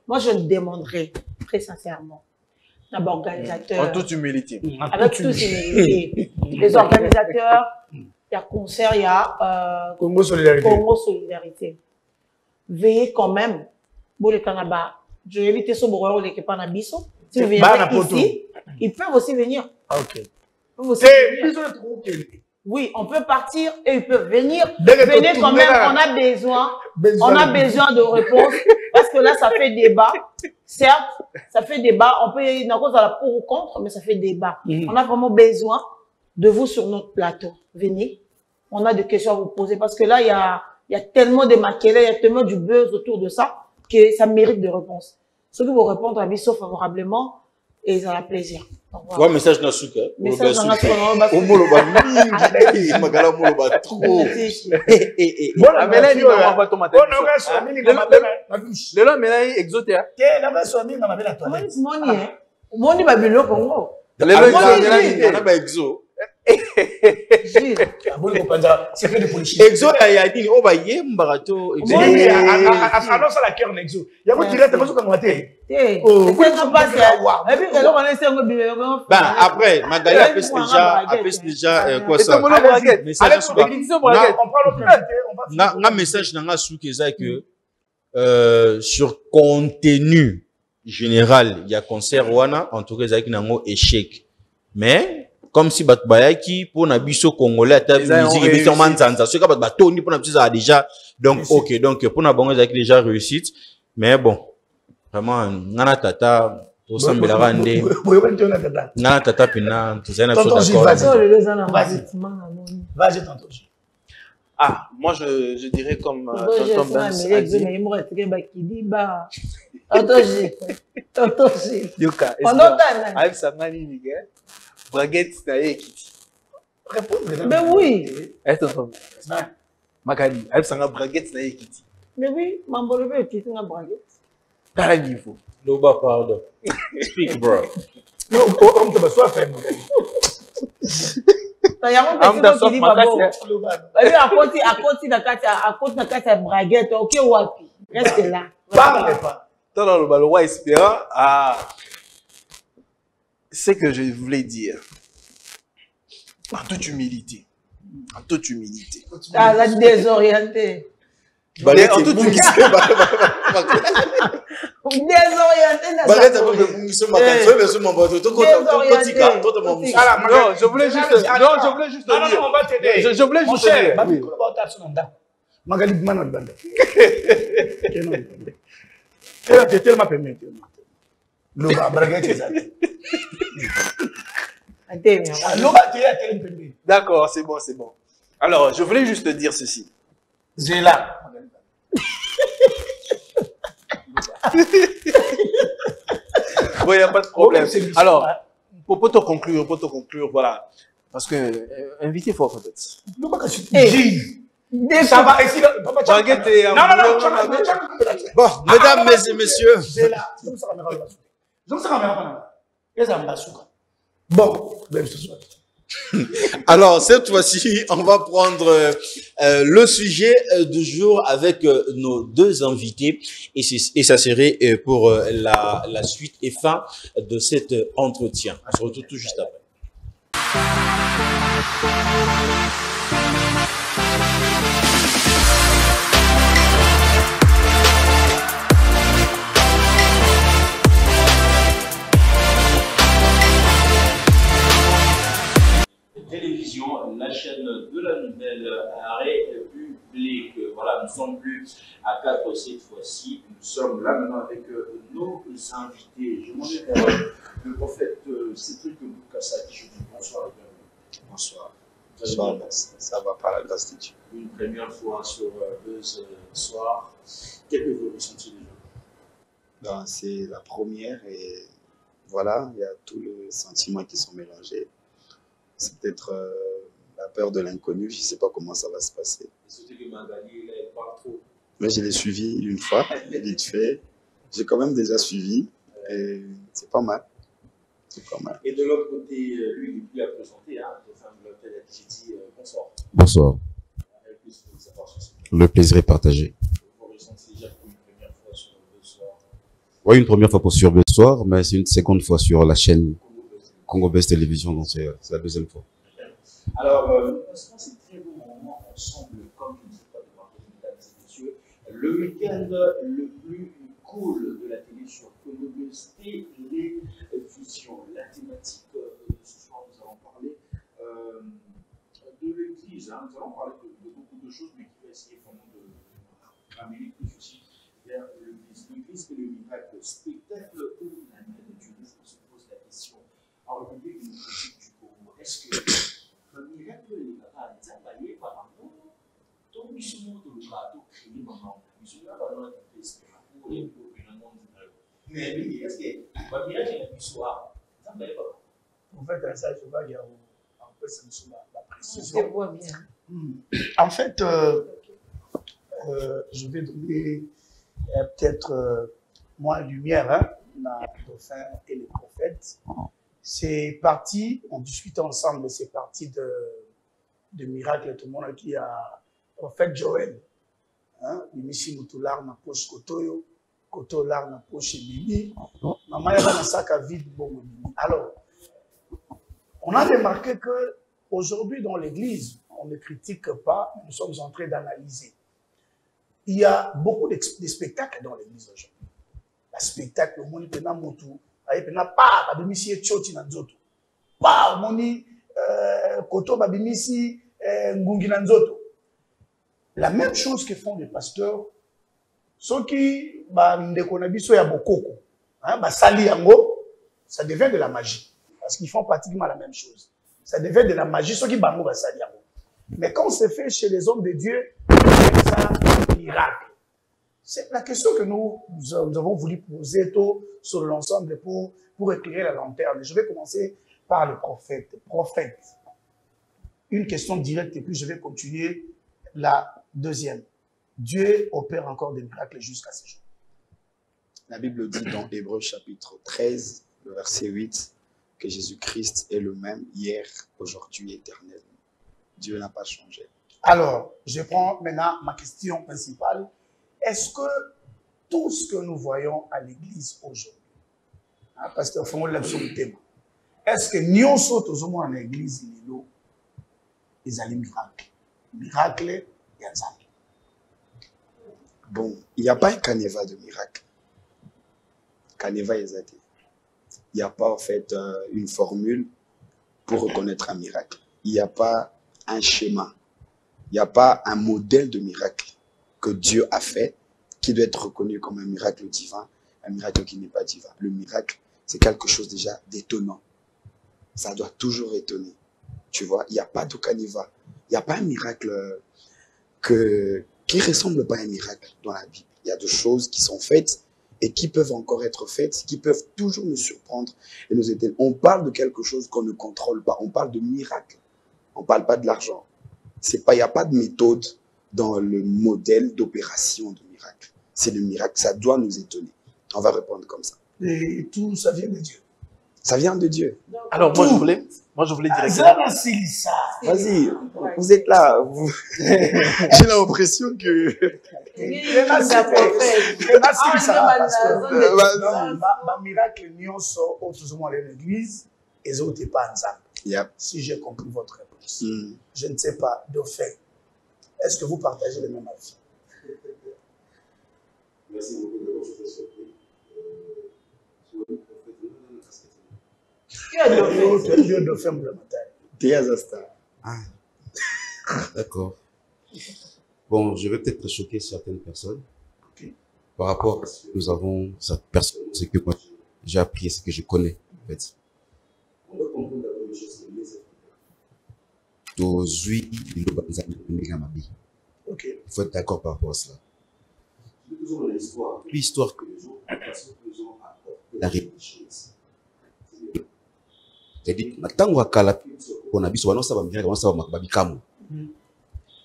Moi, je le demanderai très sincèrement. D'abord, organisateur. En toute humilité. Avec toute humilité. Les organisateurs, il y a concert, il y a Congo Solidarité. Congo Solidarité. Veillez quand même. Bon, les Canaba, je vais éviter ce bourreau, les Kepanabiso. Si vous venez ici, ils peuvent aussi venir. Ok. Oui, on peut partir et ils peuvent venir. Venez quand même, on a besoin de réponses. Parce que là, ça fait débat. Certes, ça fait débat. On peut y avoir la pour ou contre, mais ça fait débat. On a vraiment besoin de vous sur notre plateau. Venez. On a des questions à vous poser. Parce que là, il y a tellement de maquillés, il y a tellement du buzz autour de ça, que ça mérite des réponses. Ceux qui vont répondre à Bisso favorablement, et ça a plaisir. Ouais, message dans souka. Message dans souka. Au moloba mingi, magala moloba trop. Voilà, mais là il va pas tomber. Le là mais là exoté. Là bas so mingi na bela toi. Moni babilo Congo. Le là il na ba exo. Exo ya dini o ba yemba rato exo. Moni alors ça la cœur n'exo. Ya ko direct ko ka ngwate. Après, Magali a fait déjà quoi ça? Un message dans la souke que sur contenu général, il y a concert wana en tout cas il y a un échec. Mais comme si batbayaki pour nabiso congolais à ta musique et biso manzanza, ce que batoni pour nabiso a déjà donc OK donc pour na bongo avec déjà réussite mais bon vraiment ngana tata to sambela rande ngana tata pina to zaina so vas-y tonton. Ah, moi je dirais comme tonton Ben a dit. Yoka, avec sa manie braguette na ekiti. Mais oui. Est-ce tonton Magali, avec sa braguette na ekiti. Mais oui, mambo le petit na braguette. T'as niveau. Loba, pardon. Speak, bro. Non, on te besoin faire. I'm the soft à côté na kati braguette, OK wapi. Reste là. Parle pas. Dans le ballon espérant c'est que je voulais dire en toute humilité. En toute humilité. Ah, la désorienté. En toute humilité. Je voulais juste D'accord, c'est bon. Alors, je voulais juste dire ceci. J'ai là. Bon, il n'y a pas de problème. Alors, pour te conclure, voilà. Parce que, invité fort, en fait. Ça va, ici, bon, mesdames, messieurs. Bon, alors, cette fois-ci, on va prendre le sujet du jour avec nos deux invités et ça serait pour la suite et fin de cet entretien. On se retrouve tout juste après. Télévision, la chaîne de la nouvelle République. Voilà, nous ne sommes plus à 4 cette fois-ci. Nous sommes là maintenant avec nos invités. Je m'en vais vers le prophète Cédric Boukassa qui je dis bonsoir et bienvenue. Bonsoir. Ça va par la grâce de Dieu. Une première fois sur Buzz Soir. Quel que vous ressentez déjà? C'est la première et voilà, il y a tous les sentiments qui sont mélangés. C'est peut-être la peur de l'inconnu, je ne sais pas comment ça va se passer. Surtout que Magali, là, elle parle trop. Mais je l'ai suivi une fois, vite fait. J'ai quand même déjà suivi et c'est pas mal. C'est pas mal. Et de l'autre côté, lui, il est plus à présenter, hein, de femme de l'hôtel Kitty, bonsoir. Bonsoir. Le plaisir est partagé. Vous ressentez déjà pour une première fois sur le soir? Oui, une première fois pour sur le soir, mais c'est une seconde fois sur la chaîne Congo Best Télévision, donc c'est la deuxième fois. Alors, nous passons ces très beaux moments ensemble, comme je ne sais pas de parler, mesdames et messieurs, le week-end le plus cool de la télé sur Congo Best Télévision. La thématique de ce soir, nous allons parler de l'église, hein. Nous allons parler de beaucoup de choses, mais qui va essayer vraiment de ramener plus aussi vers l'église. L'église et le miracle, spectacle où la main de Dieu. Je se pose la question. En République démocratique du Congo, est-ce que le miracle est là? Nzambaye par rapport au missionnaire de l'Okato créé maman, missionnaire par rapport à l'espérance pour les gouvernements du mais est-ce que le miracle est la soir? Nzambaye par rapport. En fait, ça, je vais dire un peu sur la précision. Je vois bien. En fait, je vais donner peut-être moins de lumière, hein, dans le dauphin et les prophètes. C'est parti, on discute ensemble, c'est parti de miracle, tout le monde qui a prophète Joël. Hein, Mimishi Moutoulard na poche Kotoyo, Kotolar na poche Bibi, maman yaba na sac à vide bon. Alors, on a remarqué que aujourd'hui dans l'église, on ne critique pas, nous sommes en train d'analyser. Il y a beaucoup de spectacles dans l'église aujourd'hui. Le spectacle, le monde pena motu, aye pena pa babimisi etchoti na nzoto. Pa moni koto babimisi ngungi na nzoto. La même chose que font les pasteurs, ceux qui ndeko na biso ya bokoko, hein, basali yango, ça devient de la magie parce qu'ils font pratiquement la même chose. Ça devient de la magie, ceux qui bango basali yango. Mais quand c'est fait chez les hommes de Dieu, c'est un miracle. C'est la question que nous avons voulu poser tôt sur l'ensemble pour éclairer la lanterne. Je vais commencer par le prophète. Prophète. Une question directe et puis je vais continuer la deuxième. Dieu opère encore des miracles jusqu'à ce jour. La Bible dit dans Hébreux chapitre 13, le verset 8, que Jésus-Christ est le même hier, aujourd'hui, éternellement. Dieu n'a pas changé. Alors, je prends maintenant ma question principale. Est-ce que tout ce que nous voyons à l'église aujourd'hui, hein, pasteur Fongo l'a sur le thème, est-ce que nous sommes à l'église, ils ont des miracles? Miracle, il y a ça. Bon, il n'y a pas un canevas de miracle. Canevas est athée. Il n'y a pas en fait une formule pour reconnaître un miracle. Il n'y a pas un schéma. Il n'y a pas un modèle de miracle que Dieu a fait qui doit être reconnu comme un miracle divin, un miracle qui n'est pas divin. Le miracle, c'est quelque chose déjà d'étonnant. Ça doit toujours étonner. Tu vois, il n'y a pas de canevas. Il n'y a pas un miracle qui ne ressemble pas à un miracle dans la Bible. Il y a des choses qui sont faites et qui peuvent encore être faites, qui peuvent toujours nous surprendre et nous étonner. On parle de quelque chose qu'on ne contrôle pas. On parle de miracle. On ne parle pas de l'argent. Il n'y a pas de méthode dans le modèle d'opération de miracle. C'est le miracle. Ça doit nous étonner. On va répondre comme ça. Et tout, ça vient de Dieu. Ça vient de Dieu. Alors, moi, je voulais directement... Vas-y, vous êtes là. J'ai l'impression que... miracle, nous sommes à l'église et nous n'êtes pas ensemble. Si j'ai compris votre réponse. Je ne sais pas, de fait. Est-ce que vous partagez le même avis? Merci beaucoup de votre surprise. D'accord. Bon, je vais peut-être choquer certaines personnes. Par rapport à ce que nous avons, cette personne, ce que moi j'ai appris et ce que je connais, en fait. tozui liloba nzambe ndenge mabi. Ok. Il faut être d'accord par rapport à cela. Toujours dans l'histoire. L'histoire que Les gens, parce que les gens apportent la réalité. choses. C'est-à-dire,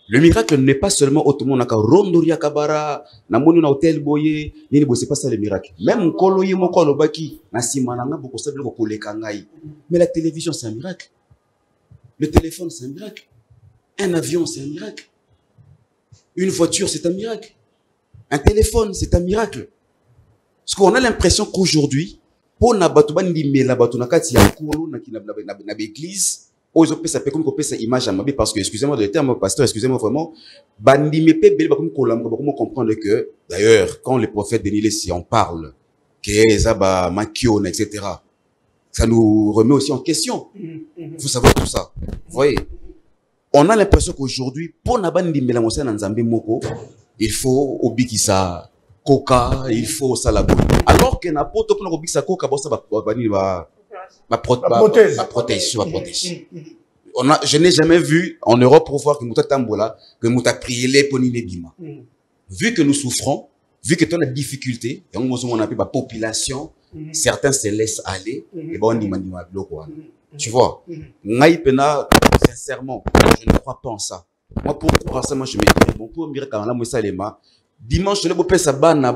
le miracle n'est pas seulement autrement naka rondoria kabara na moni na hôtel boye nini bo c'est pas ça le miracle. Même kolo ye moko lobaki na simananga boko sabile ko koleka ngai. Mais la télévision c'est un miracle. Le téléphone c'est un miracle. Un avion c'est un miracle. Une voiture c'est un miracle. Un téléphone c'est un miracle. Parce qu'on a l'impression qu'aujourd'hui pour na batu bandimela batu na kati ya kolo na église aux opé ça peut comme copier cette image à ma parce que excusez-moi de terme pasteur excusez-moi vraiment bandimé pe bel comme comprendre que d'ailleurs quand le prophète Denis si on parle que ça ba makiona etc. ça nous remet aussi en question. Vous savez tout ça. Vous voyez, on a l'impression qu'aujourd'hui pour na bandimela mosa na nzambe moko il faut obikisa coca, il faut ça la alors que n'importe pour nous ça coca bon ça ma prothèse. Je n'ai jamais vu en Europe pour voir que nous tambola que nous t'a prié les ponimebima. Vu que nous souffrons, vu que tu as des difficultés, et on a la population, certains se laissent aller et bon on dit tu vois. Sincèrement, je ne crois pas en ça. Moi pour croire ça moi je me dis bon pour miracle dans la Moussalema dimanche, on peut s'abonner à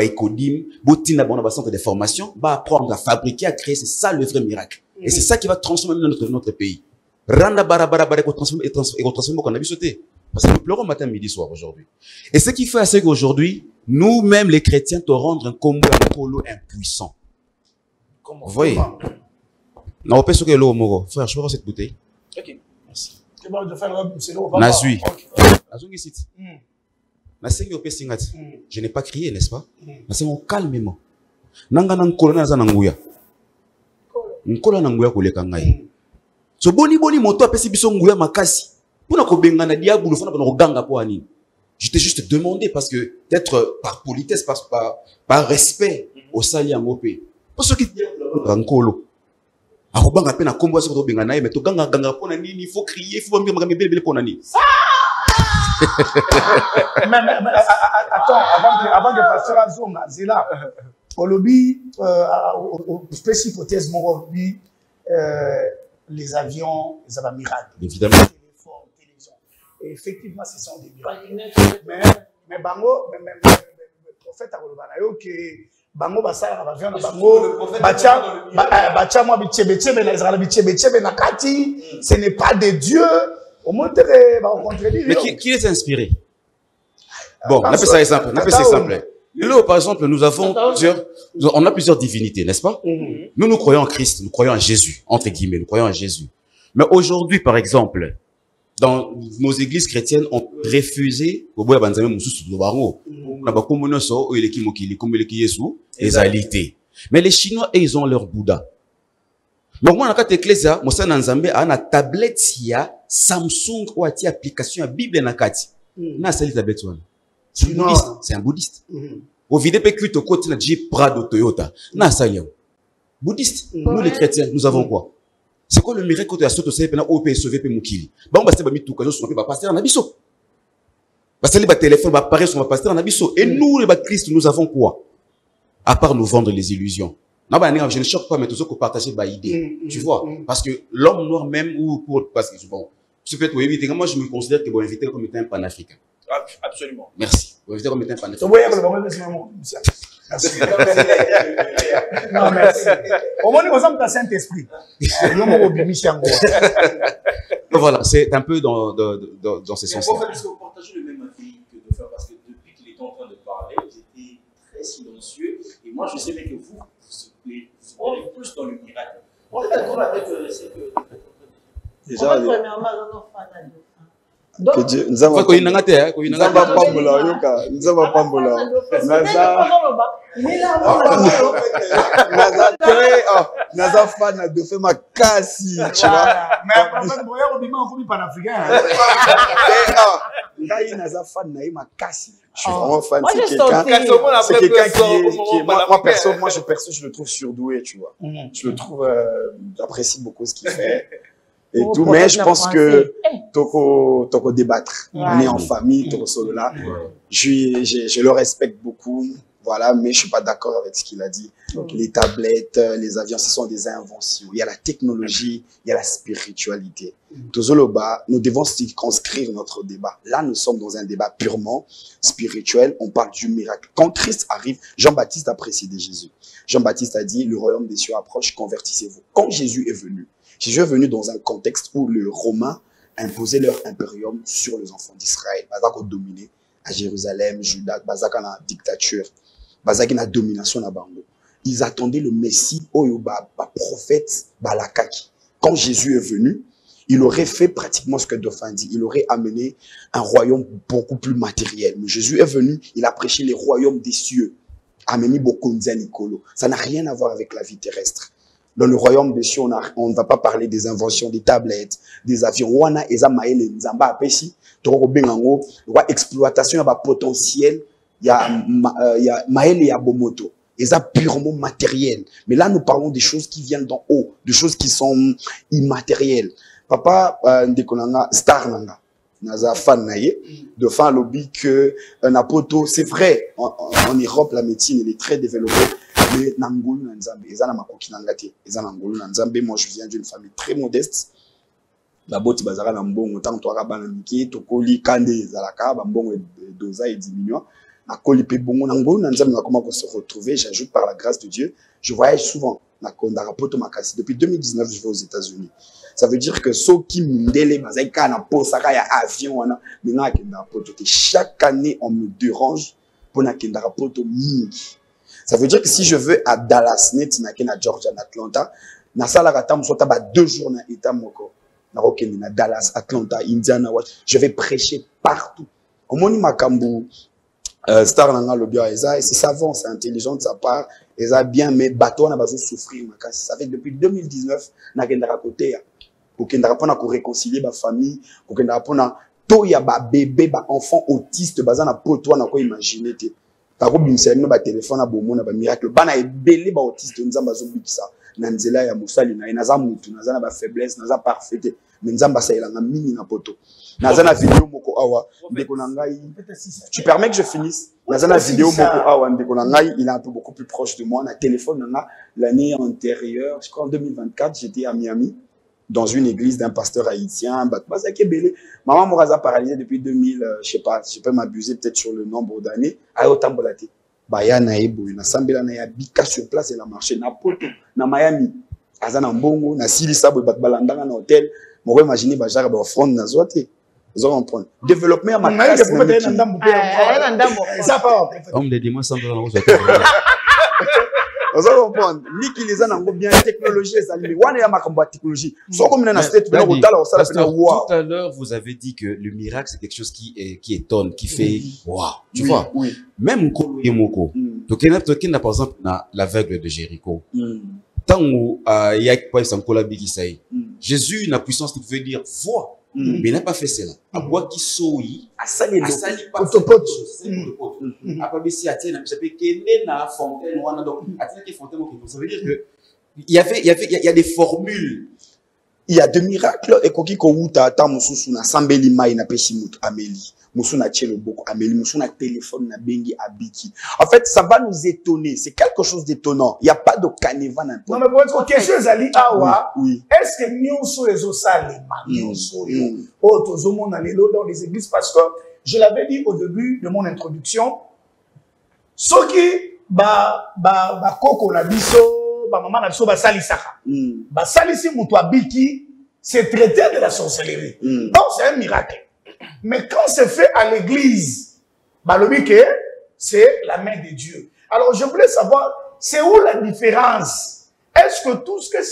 Ecodim, botina bon centre de formation, apprendre à fabriquer, à créer, c'est ça le vrai miracle. Et c'est ça qui va transformer notre pays. Randa barabara et transformer qu'on a vu sauter. Parce que nous pleurons matin, midi, soir aujourd'hui. Et ce qui fait c'est qu'aujourd'hui, nous-mêmes les chrétiens, te rendre un combo un polo impuissant. Vous voyez? Non, on peut se que l'eau moro. Frère, je peux avoir cette bouteille. Ok. Merci. C'est bon de faire le Nazui. Nazui ici. Je n'ai pas crié, n'est-ce pas? Calmement. Nanga nankolo na zananguya. Nkolo nanguya koleka ngai. So boni moto apesi biso nguya makasi. Pona ko benga na diabolo fona bana ko ganga po ani. Je t'ai juste demandé parce que peut-être par politesse par respect au sali ngopé. Parce que diabolo nkolo. Akobanga pe na kombo so ko benga na ye mais to ganga pona nini il faut crier, il faut mbia makambe bele pona nini. Mais attends, avant de passer à Zonga, c'est là. Au lobby, au spécifique hypothèse, les avions, les avions miracles. Évidemment. Les téléphones, télévision. Et effectivement, ce sont des miracles. Mais Bango, le prophète a dit que Bango, avion, ce n'est pas des dieux. Mais qui les a inspirés? Bon, on appelle ça simple. Là, par exemple, on a plusieurs divinités, n'est-ce pas? Nous croyons en Christ, nous croyons en Jésus, entre guillemets, nous croyons en Jésus. Mais aujourd'hui, par exemple, dans nos églises chrétiennes, on refusé, mais les Chinois, ils ont leur Bouddha. Donc moi, dans l'Ecclésia, moi, ça, Nzambe, a une tablette, Samsung, ou a application, Bible, na kati. Na sali tablette, c'est un bouddhiste. Au VDP, au côté, na Jeep Prado Toyota. Na sali, bouddhiste. Nous, les chrétiens, nous avons quoi? C'est quoi le miracle que tu as sauté au CP, au pays sauvé, Moukili? Bah, on va se mettre tout, quand on va passer en abisso. Parce que les téléphones, va passer en abisso. Et nous, les Christ, nous avons quoi? À part nous vendre les illusions. Non, je ne choque pas, mais tout ça pour partager ma idée. Tu vois? Parce que l'homme noir même, parce que bon, peut-être pour éviter, moi je me considère que vous inviter comme étant un panafricain. Absolument. Merci. Vous inviter comme étant un panafricain. Merci. Non, merci. Au moins, nous sommes dans Saint-Esprit. Voilà, c'est un peu dans ces sens-là. Est-ce que vous partagez le même avis que de faire? Parce que depuis qu'il était en train de parler, j'étais très silencieux. Et moi, je savais que vous allez plus dans le miracle. On est d'accord avec ce que... Déjà, Donc, nous avons je suis vraiment fan. C'est quelqu'un qui est moi perso, je le trouve surdoué, tu vois. Je le trouve, j'apprécie beaucoup ce qu'il fait. et Oh, tout, mais je prophète pense français. que toko débattre. Ouais. On est en famille, toko solo là. Je le respecte beaucoup, voilà, mais je suis pas d'accord avec ce qu'il a dit. Les tablettes, les avions, ce sont des inventions. Il y a la technologie, il y a la spiritualité. Tozoloba, nous devons circonscrire notre débat. Là, nous sommes dans un débat purement spirituel. On parle du miracle. Quand Christ arrive, Jean-Baptiste a précédé Jésus. Jean-Baptiste a dit, le royaume des cieux approche, convertissez-vous. Quand Jésus est venu dans un contexte où les Romains imposaient leur impérium sur les enfants d'Israël. Bazak ont dominé à Jérusalem, Juda, Bazak a la dictature, Bazak a la domination à Bango. Ils attendaient le Messie, prophète, Balakaki. Quand Jésus est venu, il aurait fait pratiquement ce que Dauphin dit. Il aurait amené un royaume beaucoup plus matériel. Mais Jésus est venu, il a prêché les royaumes des cieux. Ameni Bokonza Nicolo. Ça n'a rien à voir avec la vie terrestre. Dans le royaume des cieux, on ne va pas parler des inventions, des tablettes, des avions. Wana eza maele nzamba apesi. Toko bengango, exploitation ya potentiel, ya maele ya bomoto. Eza purement matériel. Mais là, nous parlons des choses qui viennent d'en haut, des choses qui sont immatérielles. Papa, ndekonanga star nanga. Naza fan naye, de fan lobby que na poto, c'est vrai, en Europe, la médecine, elle est très développée. Mais Nangolu Nanzambe, Ezana Makoki Nangate, Ezana Nangolu Nanzambe, moi je viens d'une famille très modeste. La botte bazara Nambongo, tant toi Rabanamiki, Tokoli, Kande, Zalaka, Bambongo, Doza et Diminuant. Na Koli Pebongo, Nangolu Nanzambe, comment on se retrouver, j'ajoute par la grâce de Dieu, je voyage souvent, na Kondarapoto Makasi. Depuis 2019, je vais aux États-Unis. Ça veut dire que ceux qui m'indélé, Bazaïka, na Posaka, ya avion, maintenant, chaque année, on me dérange pour na Kendarapoto Mingi. Ça veut dire que si je veux à Dallas, net, na Georgia, na Atlanta, na Salarata, msota ba 2 jours na Eta Moko, na Dallas, Atlanta, Indiana, je vais prêcher partout. Au moni makambu, star nanga le bien, c'est savant, c'est intelligent de sa part, eza bien, mais bateau na bazo souffrir, ça fait depuis 2019, na kendara côté, pour kendara pona ko réconcilier ba famille, pour kendara pona to ya ba bébé, ba enfant autiste, bazana poto na ko imaginer te. Par exemple, ba téléphone a bomo na ba miracle bana ebele ba autiste nzamba zo bikisa na nzela ya musali na naza mutu naza na ba faiblesse naza parfaite mais nzamba sa elanga mingi na poto naza na vidéo moko awa ndeko na ngai tu permets que je finisse naza na vidéo moko awa ndeko na ngai il est un peu beaucoup plus proche de moi na téléphone na l'année antérieure je crois en 2024 j'étais à Miami dans une église d'un pasteur haïtien, maman Moraza paralysée depuis 2000, je sais pas, je peux m'abuser peut-être sur le nombre d'années, à Otambolate. Baya na ebo, na sambela na ya bika sur place et la marché na poto, na Miami, azana mbongo, na silisa bo batbalandanga na hôtel, mo imaginer ba jara ba front na zoate. Vous allez comprendre. Développement à ma classe. Homme de dimanche sans vous allez comprendre. Niki les gens ont bien technologie, les amis. Wane ya makambo technologie. So comme na state bino kotala osala pena wow. Tout à l'heure, vous avez dit que le miracle c'est quelque chose qui étonne, qui fait waouh. Tu vois. Oui. Même Nkolo Yemoko. Tokena par exemple na l'aveugle de Jéricho. Tant où il y a quoi ça Nkola Bigisaï. Jésus na puissance qui veut dire vois. Mais il n'a pas fait cela. Aboua qui soui, asali pas Ababisi atien na chape kene na fontaine wana donc atien qui fontaine ça veut dire que il y a des formules. Il y a des miracles et koki ko wuta ata mususu na sambeli mai na pesi mutu ameli. Musu na chelo boko ameli, musu na téléphone na bengi abiki. En fait, ça va nous étonner. C'est quelque chose d'étonnant. Il n'y a pas de canevas n'importe. Non, mais pour être question, Zali Awa, oui. Est-ce que nous sommes les Osalema, nous sommes dans les églises? Parce que je l'avais dit au début de mon introduction, ceux qui, koko na biso, maman na biso, salisaka. Salisi mutu abiki, c'est traité de la sorcellerie. Donc, c'est un miracle. Mais quand c'est fait à l'église, c'est la main de Dieu. Alors, je voulais savoir, c'est où la différence? Est-ce que tout ce qui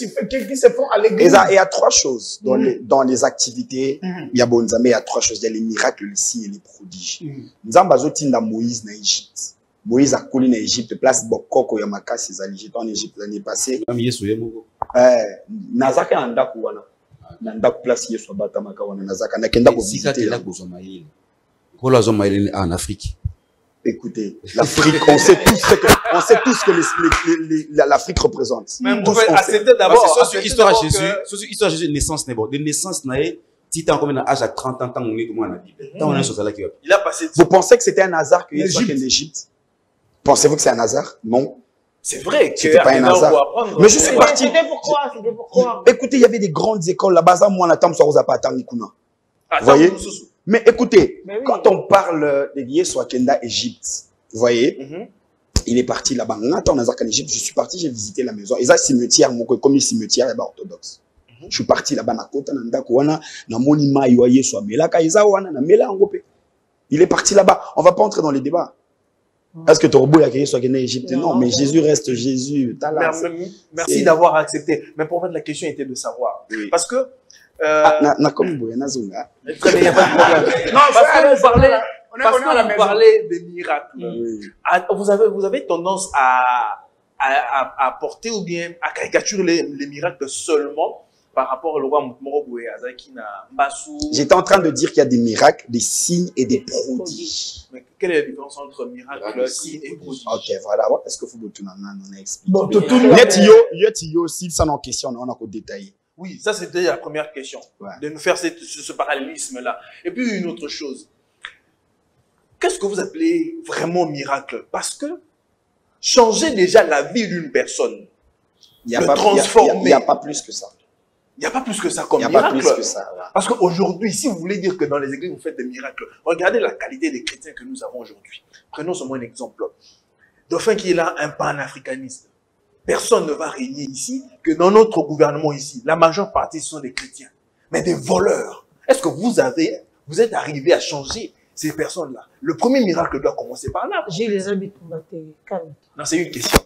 se fait à l'église... Il y a 3 choses dans les activités. Il y a 3 choses. Il y a les miracles, les signes et les prodiges. Nzamba zotinda Moïse na Égypte. Moïse a coulé en Égypte, place Bokoko Yamaka, ses alliés en Égypte l'année passée. Nazaka andaku wana. Nanda place yeso batamaka wana nazaka nakenda ko visiter la en Afrique. Écoutez, l'Afrique, on sait tous que l'Afrique représente. Même Tous, vous pouvez on sait. accepter d'abord. Parce que sur l'histoire à Jésus, sur l'histoire à Jésus, naissance n'est bon. De naissance, si tu as combien d'âge à 30 ans, on est tout le monde à la Bible. Tant on est sur ça là qui va. Il a passé. Vous pensez que c'était un hasard qu'il soit l'Égypte? Pensez-vous que c'est un hasard? Non. C'est vrai que C'était pas un hasard. Mais je suis parti. C'était pourquoi? Écoutez, il y avait des grandes écoles là-bas. Ça, moi, on attend ça, vous a pas attendu. Vous voyez? Mais écoutez, quand on parle de Yesu Akenda, Égypte, vous voyez, il est parti là-bas. Attends, on a en Égypte, je suis parti, j'ai visité la maison. Et ça, cimetière, comme il cimetière, il est orthodoxe. Je suis parti là-bas, il est parti là-bas. On ne va pas entrer dans les débats. Est-ce que Torbo a créé soit Akenda Égypte? Non, mais Jésus reste Jésus. Merci d'avoir accepté. Mais pour moi, la question était de savoir. Parce que Très bien, il n'y a pas de problème. Non, parce que vous parlez des miracles. Vous avez tendance à porter ou bien à caricaturer les miracles seulement par rapport au roi Mokmoro et Azaki na Mbassou. J'étais en train de dire qu'il y a des miracles, des signes et des prodiges. Mais quelle est la différence entre miracle, signe et prodige? Ok, voilà. Est-ce que vous on a expliqué? Yetio aussi, ça en question, on a qu'au détailler. Oui, ça c'était la première question, de nous faire ce parallélisme-là. Et puis une autre chose, qu'est-ce que vous appelez vraiment miracle? Parce que changer déjà la vie d'une personne, transformer. Il n'y a pas plus que ça. Il n'y a pas plus que ça comme miracle. Il n'y a pas plus que ça. Ouais. Parce qu'aujourd'hui, si vous voulez dire que dans les églises, vous faites des miracles, regardez la qualité des chrétiens que nous avons aujourd'hui. Prenons seulement un exemple. Dauphin qui est là, un panafricaniste. Personne ne va régner ici que dans notre gouvernement ici. La majeure partie sont des chrétiens, mais des voleurs. Est-ce que vous êtes arrivé à changer ces personnes-là? Le premier miracle doit commencer par là. J'ai les habits pour battre. Calme. Non, c'est une question.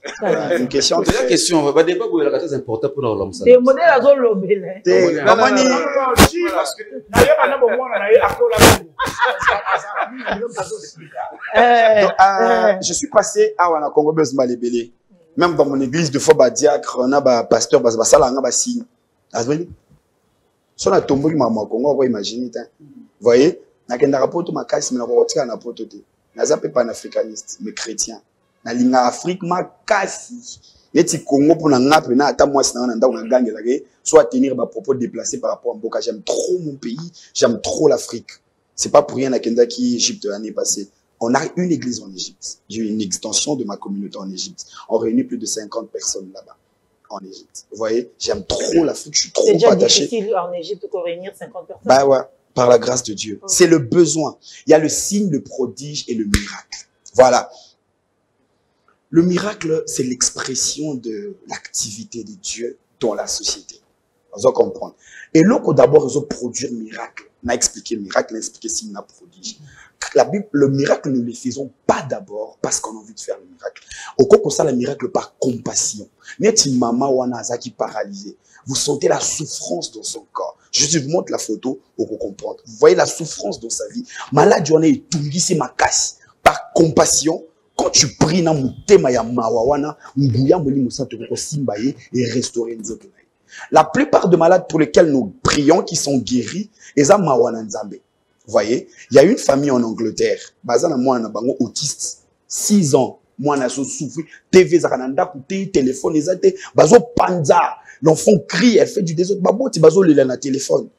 Une question. C'est la question. On va débat pour la question importante pour l'homme. Des modèles à zone lobel. Je suis passé à Wana Congo Bezmalebele. Même dans mon église, de fois, diacre, on a pasteur, ça on a signe. Si on a tombé dans mon Congo, on va imaginer. Vous voyez, na kenda rapport ma casse, mais na rotika na potote. Na zape panafricaniste, mais chrétien. Na linga Afrique ma casse. Neti Congo pour na ngape na ata moi sina na ndako na gangue la ge, soit tenir ma propos déplacé par rapport à Mboka. J'aime trop mon pays, j'aime trop l'Afrique. C'est pas pour rien na kenda qui Égypte l'année passée. On a une église en Égypte. J'ai eu une extension de ma communauté en Égypte. On réunit plus de 50 personnes là-bas, en Égypte. Vous voyez, j'aime trop l'Afrique, je suis trop attaché. C'est difficile en Égypte de réunir 50 personnes. Bah ouais, par la grâce de Dieu. C'est le besoin. Il y a le signe, le prodige et le miracle. Voilà. Le miracle, c'est l'expression de l'activité de Dieu dans la société. Vous allez comprendre. Et l'autre, d'abord, ils ont produit un miracle. On a expliqué miracle, on a expliqué signe, on a prodige. La Bible, le miracle, ne le faisons pas d'abord parce qu'on a envie de faire le miracle. Au contraire, ça, le miracle par compassion. Neti maman wana zaki paralysé. Vous sentez la souffrance dans son corps. Je vous montre la photo pour vous comprendre. Vous voyez la souffrance dans sa vie. Malade, on est tout ma casse. Par compassion, quand tu pries dans mon thème ya mawawana, mbuya moli musanto ko simbaye et restaurer nous autres. La plupart de malades pour lesquels nous prions qui sont guéris, ils ont mawana nzambe. Vous voyez, il y a une famille en Angleterre, bazana moi na bango autiste, 6 ans, moi na souffrir, TV zakananda coûter téléphone ezate, bazo panza, l'enfant crie, elle fait du désordre, baboti bazo lela na téléphone.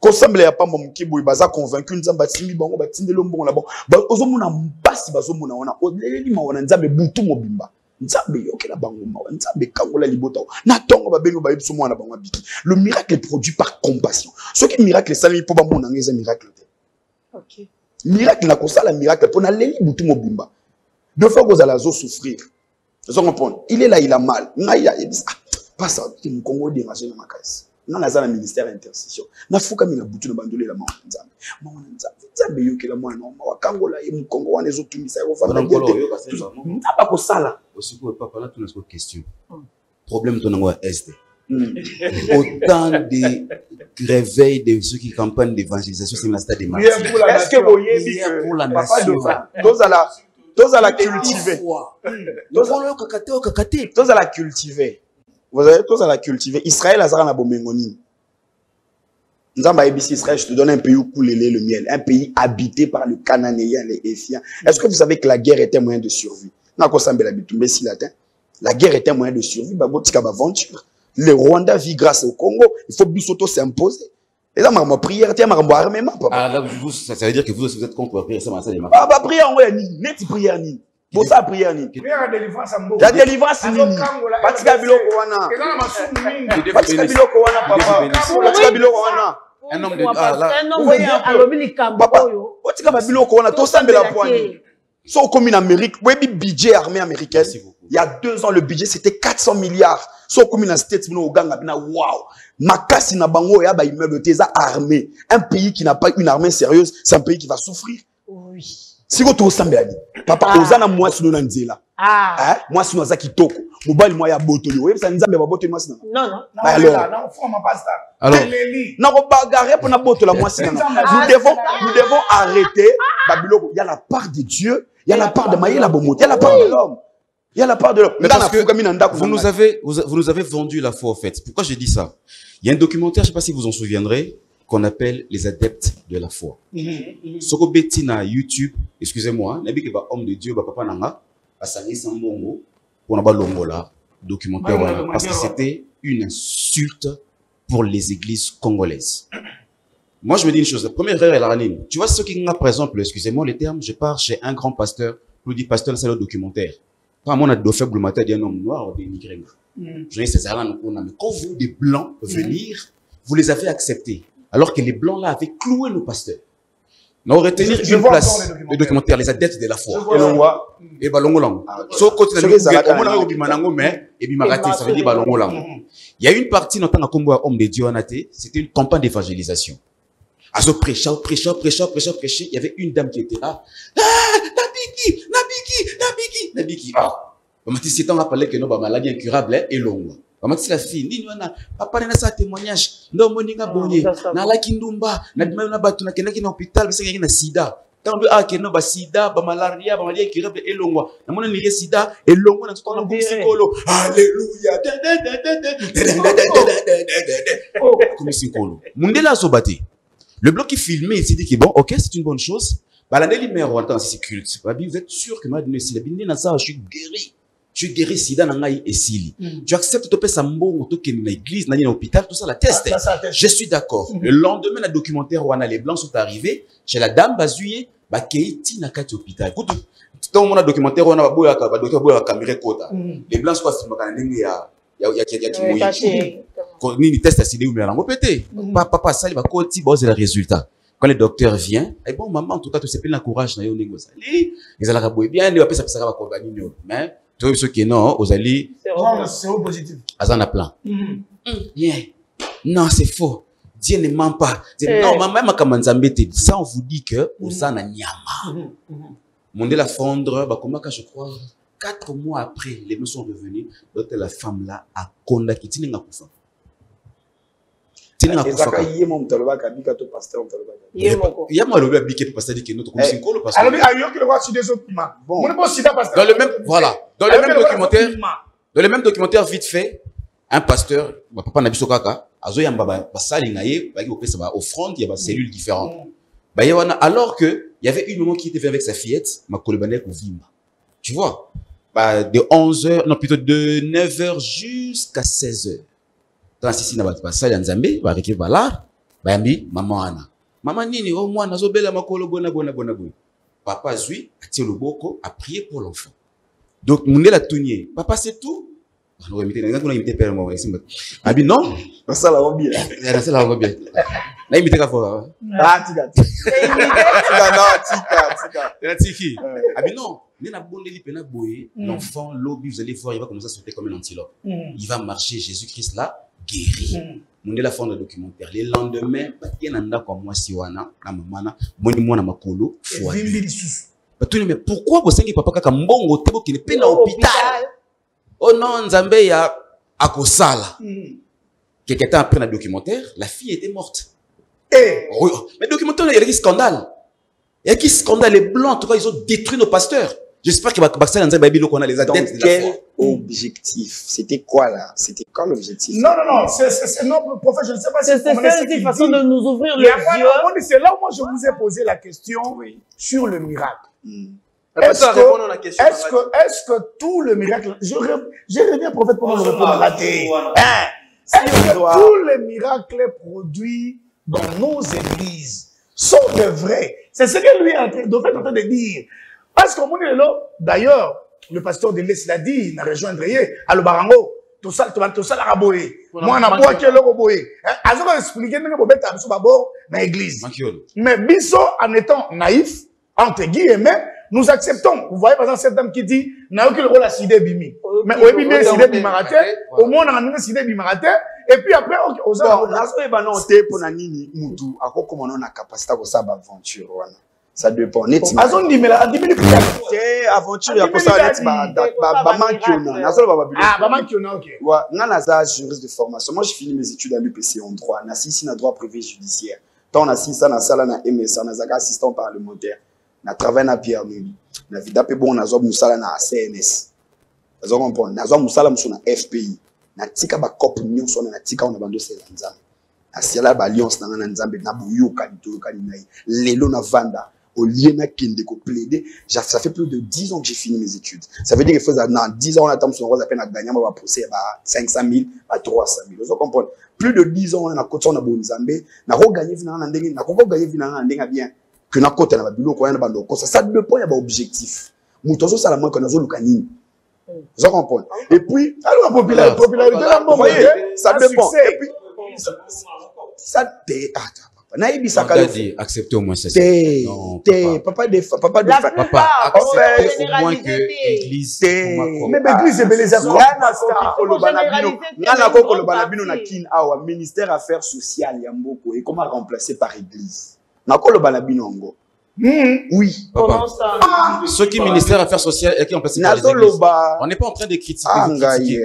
Ko semble ya pas mon kiboy baza convaincu nzamba timi bango batindelo mbongo la bon. Ozo mona mpasi bazo mona wana, oleli ma wana nzambe butu mobimba. Nzambe yokela bango ma wana, nzambe kangola libota. Na tongo ba bengo ba yebso mwana bango biki. Le miracle est produit par compassion. Ce qui est miracle sali po ba mona ngeza miracle. OK. Miracle na ko sala miracle po na leli butu mobimba. Deux fois vous allez souffrir. Vous comprenez? Il est là, il a mal. Ngaya yebisa. Pas ça, qui me Congo déranger na makasi. Non, la zone ministère d'intercession. Na fuka mina butu na bandole la maman nzambe. Maman nzambe. Nzambe yokela mwana na wakangola ye mukongo wana ezotumisa yo vanda yete. Nzamba ko sala. Aussi pour papa là tout notre question. Problème ton ngo est. Autant de réveils de ceux qui campagnent d'évangélisation c'est la stade des martyrs. Est-ce que vous voyez pour la nation tous à la cultiver. Tous à la cultiver. Vous avez tous à la cultiver. Israël a zara na bomengoni. Nzamba ABC Israël, je te donne un pays où coule le lait, le miel. Un pays habité par le Cananéen, les Éphiens. Est-ce que vous savez que la guerre était un moyen de survie? La guerre était un moyen de survie. Le Rwanda vit grâce au Congo. Il faut Bissotto s'imposer. Et là, ma prière, tiens, ma armement, papa. Ah, là, ça veut dire que vous aussi, vous êtes contre la prière. Ça m'a dit. Ah, bah, prière, on est ni. Net prière, ni. Pour ça, prière, ni. Prière de délivrance à Mbo. La délivrance, ni. Patika Biloko Wana. Patika Biloko Wana, papa. Patika Biloko Wana. Un homme de papa. Patika Biloko Wana. Tout ça, mais la poignée. Sauf comme en Amérique, oui, budget armée américaine. Il y a 2 ans, le budget, c'était 400 milliards. Sauf comme en States, waouh. Makasi na bango ya ba immeuble teza armée. Un pays qui n'a pas une armée sérieuse, c'est un pays qui va souffrir. Oui. Si vous trouvez ça, papa, ozana moi si nous n'anzela. Hein? Moi si nous za kitoko. Mobali moi ya botoli. Oui, ça nzambe ba botoli moi si non. Non non. Alors, alors, na ko bagarre pour na botola moi si non. Nous devons arrêter Babylone. Il y a la part de Dieu, il y a la part de Maïla Bomo, il y a la part de l'homme. Il y a la part de l'homme. Parce que vous nous avez vendu la foi, en fait. Pourquoi j'ai dit ça? Il y a un documentaire, je ne sais pas si vous en souviendrez, qu'on appelle Les Adeptes de la foi. Soko Bettina YouTube, excusez-moi, n'a pas homme de Dieu, papa nanga, a sani sambongo, pour n'a pas longola, documentaire, parce que c'était une insulte pour les églises congolaises. Moi, je me dis une chose. La première erreur est la ranine. Tu vois, ceux qui ont, par exemple, excusez-moi les termes, je pars chez un grand pasteur, je lui dis, pasteur, c'est le documentaire. Quand on a de faibles matins d'un homme noir ou des migrants. Je dis, c'est ça, mais quand vous, des blancs, venir, vous les avez acceptés. Alors que les blancs, là, avaient cloué nos pasteurs. On aurait tenu une place, le documentaire, les adeptes de la foi. Et balongolang. Sauf quand on a ça veut dire balongolang. Il y a une partie, dans le homme de Dieu, c'était une campagne d'évangélisation. À ce prêchant, il y avait une dame qui était là. Ah, Nabiki. Ah. C'est on a parlé que nos maladies incurables et longues. C'est la fille. Ni wana papa na sa témoignage. Ndo moninga bonye. Na la kindumba. Na dima na batu na kenaki na hôpital parce qu'il y a na sida. Quand a que no ba sida, ba malaria, ba maladie incurable et longue. Na mona ni sida et longue na tout na psycholo. Alléluia. Comme psycholo. Mundela sobati. Le bloc qui filmait, il s'est dit que bon, ok, c'est une bonne chose. Bah, l'année numéro 1, c'est culte. Vous êtes sûr que moi, je suis guéri. Je suis guéri sida nangai et sili. Tu acceptes de payer sambo, tu es dans l'église, dans l'hôpital, tout ça, la teste. Je suis d'accord. Le lendemain, le documentaire où les blancs sont arrivés, chez la dame Bazuye, bah, Keiti n'a qu'à l'hôpital. Écoute, tout le monde a documentaire où on a la caméra kota. Les blancs sont filmés, ni test à sida ou bien pété. Papa, ça, il va côté, bon, c'est le résultat. Quand le docteur vient, et bon, maman, en tout cas, tu sais, plein de courage, ils allaient bien, ils ça va compagnie, mais, tu vois, ceux qui non, aux alliés, c'est au positif. Azan a plein. Non, c'est faux. Dieu ne ment pas. Non, maman, comme ça, on vous dit que, Ozan a nyama. Mondé la fondre, bah, comment je crois, 4 mois après, les mecs sont revenus, donc la femme là a condamné, qui n'a pas fait. Il y a moi le biquet pasteur dit que notre commission colo parce que dans le même voilà dans le même documentaire vite fait un pasteur papa na biso kaka azo yamba ba sali na ye ba ki opesa ba offrande il y a ba cellules différentes ba yana alors que il y avait une maman qui était avec sa fillette ma kolobane ko vimba tu vois bah de 11h non plutôt de 9h jusqu'à 16h dans sisi na ba sali ya Nzambe ba récupérer bala ba yambi maman ana maman nini au moins nazo bela makolo bona papa zui atie loboko a prier pour l'enfant donc mundela tunier papa c'est tout on imité na ngakuna imité père moi ici abi non ça la va bien na imité ka fora tika abi non mais na bondeli pena boye l'enfant lobby vous allez voir il va commencer à sauter comme un antilope il va marcher Jésus-Christ là guéri mundela fond de documentaire les lendemain batie na ndako moi siwana na mamana moni mwana makolo foi mais pourquoi vous sengez papa kaka mbongo tebo qui ne pe na hôpital oh non Nzambe ya akosala quelqu'un temps après le documentaire la fille était morte oui mais le documentaire il y a des scandales les blancs en tout cas ils ont détruit nos pasteurs J'espère que Baxter Nzambe a qu'on a les Dans adeptes de la quel foi. objectif? C'était quoi là? C'était quoi l'objectif? Non, c'est notre prophète, je ne sais pas si C'est une façon de nous ouvrir les yeux. C'est là où moi je vous ai posé la question sur le miracle. Est-ce que tout le miracle, j'ai reviens prophète pour nous répondre raté. Est-ce que tous les miracles produits dans nos églises sont de vrais? C'est ce que lui est en train de dire. Parce qu'au monde est là, d'ailleurs, le pasteur de l'Est l'a dit, il a rejoint à le Barango, tout ça, la raboye. Moi, on a beau qu'il le raboye. As-tu expliqué que vous êtes d'abord dans l'église? Mais Bisso, en étant naïf, entre guillemets, nous acceptons. Vous voyez, par exemple, cette dame qui dit, n'a aucun rôle à Sidé Bimi. Mais au Bimi, Sidé Bimarate, au moins, on a un Sidé Bimarate, et puis après, aux autres, on a un pour Nanini, Moutou, à quoi comment on a capacité de faire aventure. Ça dépend. Azon dit, mais la aventure, il y a pour ça, ok. Ouais, juriste de formation. Moi, j'ai fini mes études à l'UPC en droit. On a ici un droit privé judiciaire. Tant on a ici ça, on a ça, on a MSA, on a assistant parlementaire. On a travaillé à Pierre Nuli. On a vidé bon, on a zop Moussala na CNS. Vous comprenez? On a zop Moussala na FPI. On a tika ba cop nion son na tika on a bando c'est l'anzam. A ciela ba alliance na nzambe na buyo kalito kalinai. Lelo na vanda. Au lieu na kende ko plaider. Ça fait plus de 10 ans que j'ai fini mes études. Ça veut dire qu'il faut dans 10 ans on attend son rose à peine à gagner on va procès à 500 000 à 300 000. Vous comprenez? Plus de 10 ans on a côté on a bon nzambe. Na ko gagner vina na ndenge na ko gagner vina na ndenge bien. Que na côté na ba bilo ko na bando ko ça dépend il y a ba objectif. Mutozo sala moi que nazo lukanini. Vous comprenez? Et puis alors la popularité là bon ça dépend. Et puis ça t'es Naïbi Sakalo. Acceptez au moins ça. Papa acceptez au moins que l'église. Mais l'église est belle. Le ministère Affaires sociales Yamboko et comment remplacer par église. Nakolo Balabinongo. Oui. Ce qui est ministère Affaires sociales et qui remplacé par les églises. On n'est pas en train de critiquer.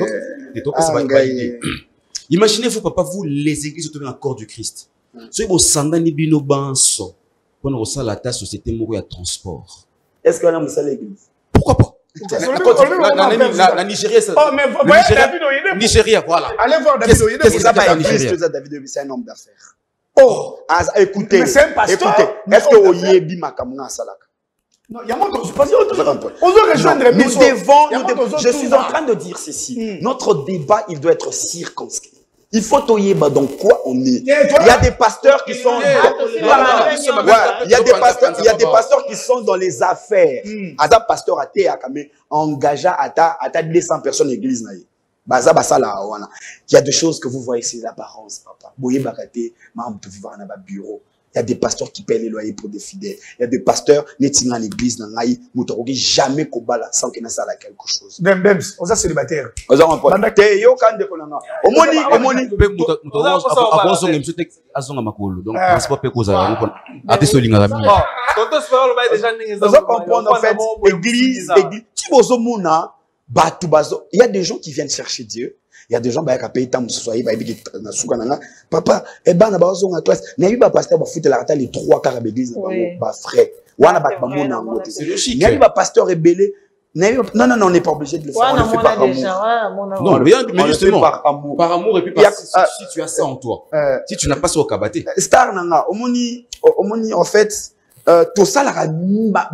Imaginez-vous, papa, vous, les églises autour du corps du Christ. Si vous avez des bino banso, pour nous ressentir la tasse société mourir à transport. Est-ce qu'on a mis ça l'église? Pourquoi pas? La Nigeria, c'est. Oh, mais vous voyez David Nigeria, voilà. Allez voir David Oyede. Qu'est-ce que ça va Nigeria? David Oyede, c'est un homme d'affaires. Oh, écoutez. Mais c'est un pasteur. Est-ce que Oyebi Makamuna Salaka? Non, il y a mon dos. On doit rejoindre nous devons. Je suis en train de dire ceci. Notre débat, il doit être circonscrit. Il faut toyeba dans quoi on est. Il y a des pasteurs qui sont il y a des pasteurs qui sont dans les affaires. Ada pasteur a été engagé à 200 personnes l'église naïe. Baza basala wana. Il y a des choses que vous voyez c'est l'apparence papa. Boye bakate mam to vivre dans un bureau. Il y a des pasteurs qui paient les loyers pour des fidèles. Il y a des pasteurs qui dans l'église dans naïe mutorogi jamais kobala sans qu'il n'a la quelque chose. Bems, on a célibataire. On a un peu. Yo kan de konanga. Omoni abonso ngemsete azonga makolo. Donc transport pe koza atesolinga ngami. Tonton spero lo ba déjà ningi. Vous comprendre en fait église qui bozo muna batu bazo. Il y a des gens qui viennent chercher Dieu. Il y a des gens qui payent tant soyez na suka nanga papa e bana bazo nga classe na yiba pasteur ba foutre la rata les 3 quarts de l'église ba frère wana ba mona ngote c'est logique na yiba pasteur rebellé non on n'est pas obligé de le faire on le fait par amour non mais justement par amour et puis si tu as ça en toi si tu n'as pas ça au kabaté star nanga omoni en fait tout ça la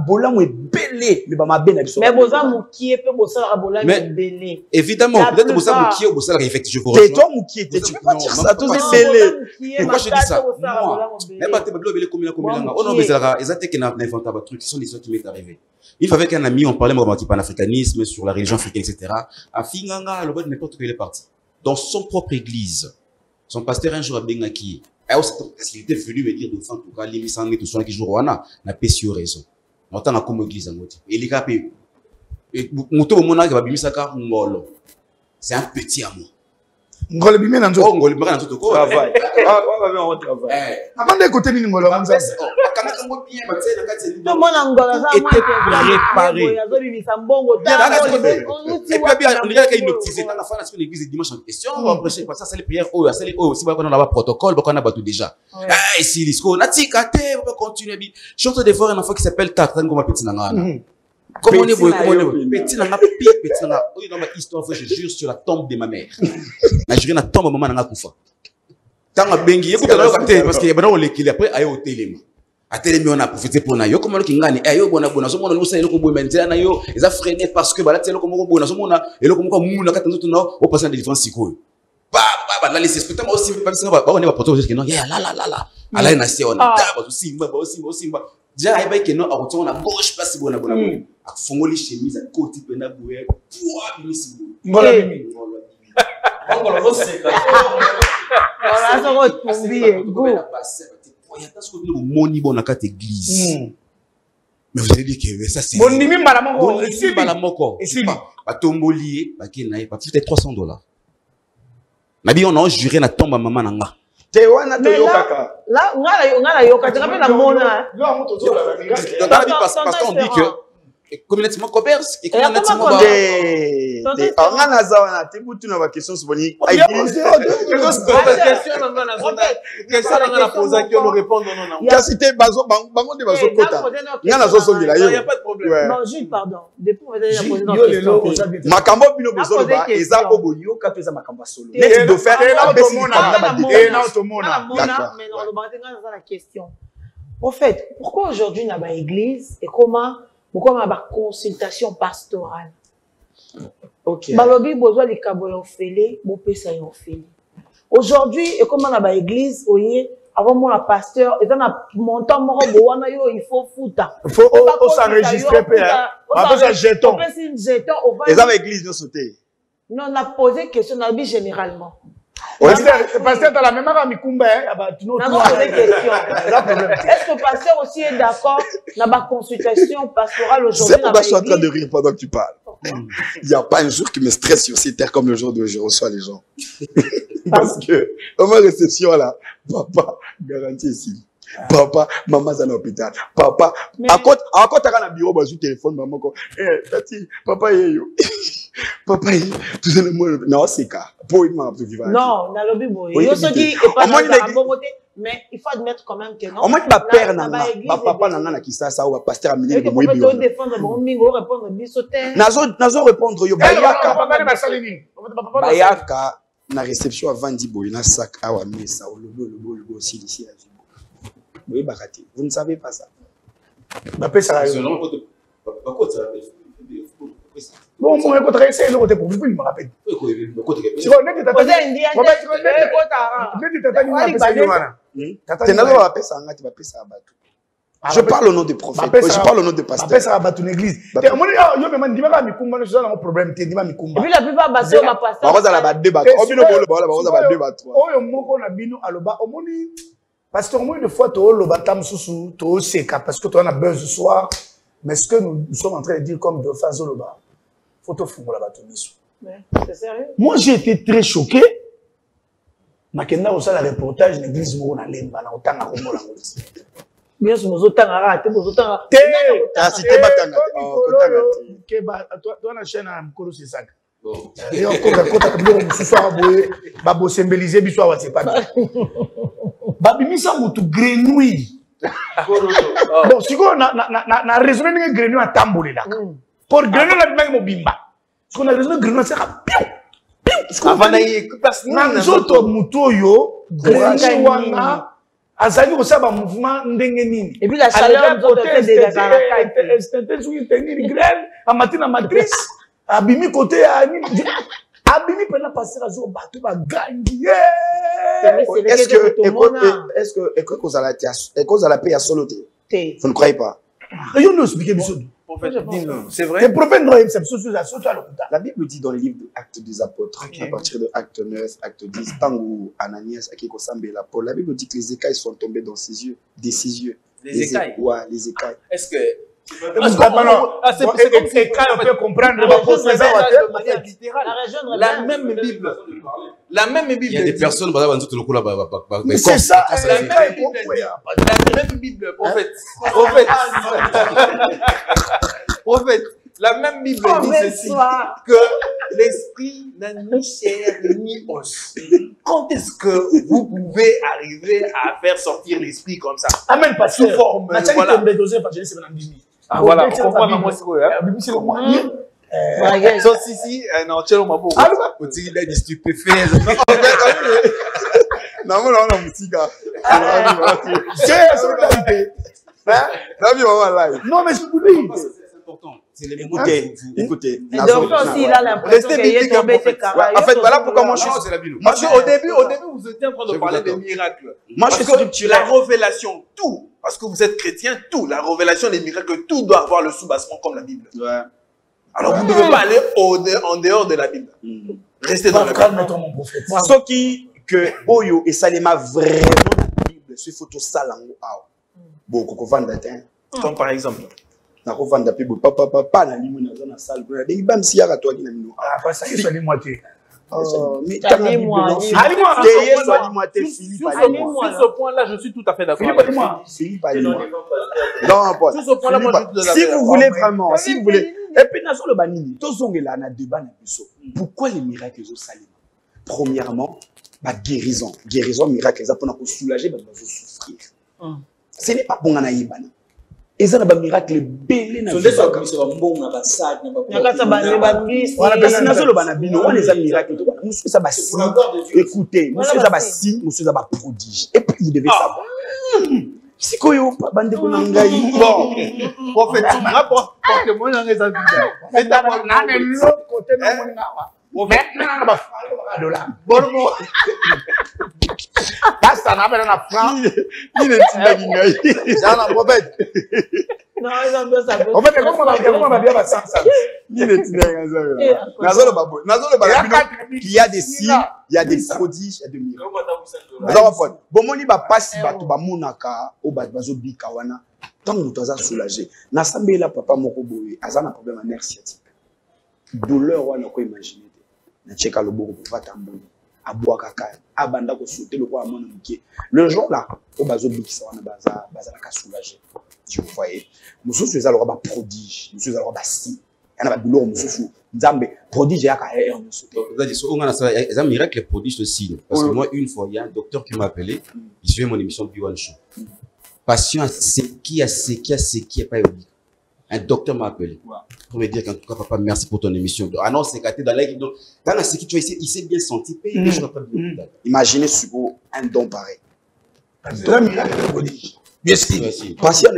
bola mo belé mais ba mabena biso mais boza mukie pe bosa la bola belé évidemment peut-être bosa mukie ou bosa la effectivement c'est toi mukie tu peux pas dire ça tout c'est belé pourquoi je dis ça moi même pas te bablo belé comme là on a besoin exactement que na inventa ba trucs ce sont des choses qui m'est arrivé il fallait qu'un ami on parlait moi du panafricanisme sur la religion africaine etc. à finganga le bord n'importe où il est parti dans son propre église son pasteur un jour a bengaki parce qu'il était venu me dire de faire en tout cas l'émission tout ça qui joue wana na pesio raison autant na comme église ngoti et les gars muto mona ka babimisa ka ngolo c'est un petit amour ngolo bimé na nzoto ngolo bimé na nzoto ko travail on travail avant d'écouter ni ngolo quand même bien batté na kati tout le monde ngolo ça était préparé et puis bien on dirait qu'il notice dans la fin de l'église dimanche en question on va prêcher quoi ça c'est les prières aussi on a pas protocole on a battu déjà si l'isco na tikate on va continuer surtout des fois un enfant qui s'appelle Tatan comme petit nangana Comment on est petit dans la pire, petit dans la. Oui, dans ma histoire, je jure sur la tombe de ma mère. Je jure la tombe de ma maman dans la koufa. Tant que bengi, écoute, parce qu'il y a beaucoup de l'équilibre. Après, aïe au téléma. À téléma, on a profité pour naïo. Comment le kingani, aïe au bona bona. Somo nous savons le combo maintenant naïo. Ils ont freiné parce que voilà, c'est le combo bona. Somo na, et le combo mouna quand nous tournons au passant des différences psycho. Bah là les spectateurs aussi pas ça va on est pas porter que non ya la ala na si on a ba aussi ba déjà ai ba que non a on a gauche pas si bona a fongoli chemise à côté pena bouer pour bimisi ngola bimi ngolo c'est ça voilà ça va tomber go il y a tant ce que le moni bon na carte église mais vous allez dire que ça c'est bon nimi mbala moko bon nimi mbala moko ba tombolier ba ki na pas peut-être $300. Nabi on a juré na tombe maman nanga. Te wana to yokaka. Là, ngala yoka, tu rappelles la mona. Parce qu'on dit que communauté commerce et communauté on a nazawana te butu na ba question suboni. Question na poser que nous répondre non. Kasi te bazo bango de bazo kota. Ngana zo songela yo. Il y a pas de problème. Non, Jules, pardon. Depuis vous avez posé une question. Makambo bino bozo ba eza oboyo ka pesa makambo solo. Let's do faire la question. En fait, pourquoi aujourd'hui on a une église et comment pourquoi on a une consultation pastorale? OK. Balobi besoin de kaboyo félé, bo pesa yo félé. Aujourd'hui, et comment on a une église, oye, avant mon pasteur, et dans un montant moro wana yo il faut fouta. Il faut s'enregistrer après ça jeton. Après c'est une jeton, on va. Et ça l'église de sauter. Non, on a posé question on a dit généralement. Pasteur dans la même à Mikumba est-ce que le pasteur aussi est d'accord dans la consultation pastorale aujourd'hui? C'est pourquoi je suis en train de rire pendant que tu parles. Il n'y a pas un jour qui me stresse sur ces terres comme le jour où je reçois les gens. Parce que, dans ma réception là, papa, garantie ici. Papa, maman, c'est à l'hôpital. Papa, à côté, t'as un bureau, bah, je téléphone, maman, tati, papa, yo. Papa, tout ça, non, c'est cas. Pour il m'a vivre. Non, dans le bureau. Il y a ceux qui est pas dans la bonne côté, mais il faut admettre quand même que non. Au moins, ma père, papa, nana, qui ça, ou pasteur, amener le moyen bureau. Défendre, bon, mingo, répondre, bisotin. Nazo répondre, yo, Bayaka, na réception avant d'Iboy, na sac, awa, mesa, ou le aussi, ici, à oui, Bakati. Vous ne savez pas ça. Bon, moi, je vais essayer de le pour vous, il me rappelle. Je parle au nom des prophètes. Je parle au nom des pasteurs. Je parle au nom de l'église. Et puis la plupart, pasteur, moi, une fois, tu as le bâtiment sous, tu as seka, parce que tu as un buzz ce soir. Mais ce que nous sommes en train de dire comme de phase au bas, faut te foutre la bâton. C'est sérieux? Moi, j'ai été très choqué. Makenda aussi la reportage de l'église Mouna Lemba, na otanga kombo la ngoti. Bien sûr, nous autant raté, nous autant. Ah, si t'es batanga. Que ba, toi na chaîne à Mkolo c'est ça. Et encore quand tu as ce soir boye, ba bo symboliser biso wa c'est pas. Babimisa mutu grenouille. Bon, si on a raisonné que grenouille a tamboulé là. Pour grenouille la même mobimba. Parce qu'on a raisonné grenouille c'est piou. Avant d'aller parce que na nzoto mutu yo grenouille wana azali ko saba mouvement ndenge nini. Et puis la chaleur de côté déjà dans la carte. C'était sur une grêle à matin à matrice. Abimi côté à Abimi pendant passer à jour bateau ba gangi. Est-ce que cause à la paix à solo? Vous ne croyez pas? Rien ne explique bien. C'est vrai. Les prophètes n'ont exception sur la La Bible dit dans le livre de Actes des Apôtres, à partir de Acte 9, Acte 10, Tango, Ananias, Akiko Sambela, Paul, la Bible dit que les écailles sont tombées dans ses yeux, de ses yeux. Les écailles? Ouais, les écailles. Est-ce que c'est comme ça qu'on peut comprendre la même Bible. La même Bible. Il y a des personnes, c'est ça. La même Bible, prophète. Prophète. La même Bible dit ceci, que l'esprit n'a ni chair ni os. Quand est-ce que vous pouvez arriver à faire sortir l'esprit comme ça? Amen, pasteur. Sous forme, voilà. Ah voilà, on comprend moi c'est quoi. So si non, tu es mabo. On dit qu'il a des stupéfiants. Non, on a un petit gars. Non, mais je vous dis. C'est important. C'est les moments. Écoutez. Le docteur aussi, il a l'impression qu'il est tombé chez Kara. En fait, voilà pourquoi moi je suis. Parce qu'au début, vous étiez en train de parler des miracles. Moi, je suis structuré. La révélation, tout. Parce que vous êtes chrétien, tout. La révélation des miracles, tout doit avoir le soubassement comme la Bible. Ouais. Alors, vous ne devez pas aller en dehors de la Bible. Restez dans la Bible. Calme-toi, mon prophète. Ce qui, que Oyo et Salema vraiment la Bible, c'est photo salango. Bon, qu'on va d'atteindre. Comme par exemple. Na ko vanda pe papa na limu na zona salle ko ndenge bam si yaka to na mino Ah, pas ça, il fallait moitié. mais Allez-moi, sur ce point-là, je suis tout à fait d'accord. Philippe, non, si vous voulez vraiment, si vous voulez, et puis dans le banini, tozongela na débat na biso. Pourquoi les miracles au Salima? Premièrement, guérison, miracle, ça pour soulager, souffrir. Ce n'est pas bon à naïbana. Et ça, c'est un miracle belé. C'est ça, comme c'est un bon ambassade. Écoutez, monsieur ça va signe, monsieur ça va prodige. Et puis vous devez savoir. Si koyo bande ko nangai. Bon, prophète, porte-moi dans les avis. Mais d'abord, na l'autre côté de mon ngawa. Maintenant, ba fa dollar. Bon. Basta na bela na franc. Il est tinga. Jana prophète. Non, ils ont bien ça. En fait, comment on va bien passer ça? Il est tinga ça. Nazolo babo. Il y a des signes, il y a des prodiges, il y a des miracles. Bon moni ba passe bato ba monaka o ba bazo bika wana. Tant que tu as soulagé. Na sambela papa moko boye, azana problème nerf sciatique. Douleur wana ko imaginer. Na cheka loboko pour pas tamboli. Aboua kaka, abanda ko sauter le quoi à mon amitié. Le jour là, au bazo bikisa wana baza la ka soulager. Tu voyez. Monsieur c'est ça le roi prodige, monsieur c'est le roi si. Yana ba douleur monsieur Nzambe prodige ya ka air monsieur. On a ça, un miracle prodige aussi parce que moi une fois il y a un docteur qui m'a appelé, il suivait mon émission B1 Show. Patient c'est qui a pas eu. Un docteur m'a appelé pour me dire qu'en tout cas, papa, merci pour ton émission. Ah non, c'est qu'à dans l'air. Dans la sécurité, il s'est bien senti. Imaginez sur un don pareil. Bien sûr. Patient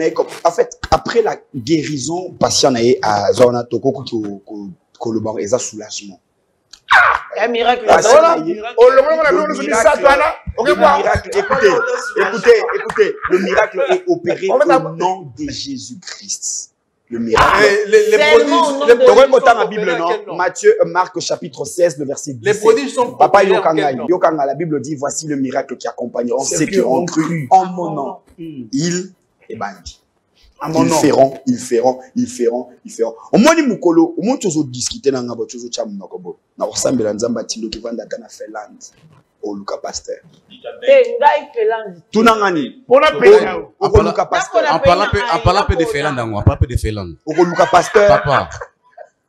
en fait, après la guérison, patient à Zona Toko Koloban et ça soulagement. Un miracle. Écoutez, le miracle est opéré au nom de Jésus-Christ. Le miracle. Les prodiges dans la Bible, non? Matthieu, Marc, chapitre 16, le verset 10. Les prodiges sont Papa Yokanga, la Bible dit, voici le miracle qui accompagneront ceux qui ont cru en mon nom. Ils et bandit. Ils feront. Au moins, Mukolo, au moins, tu as discuté dans la voiture, tu as dit, na ressemble à Nzamba Tindo qui va dans la Finlande. Au Luka Pasteur. Tout nangani. On a payé. Au Luka Pasteur. En parlant peu de Finlande, on parle peu de Finlande. Au Luka Pasteur. Papa.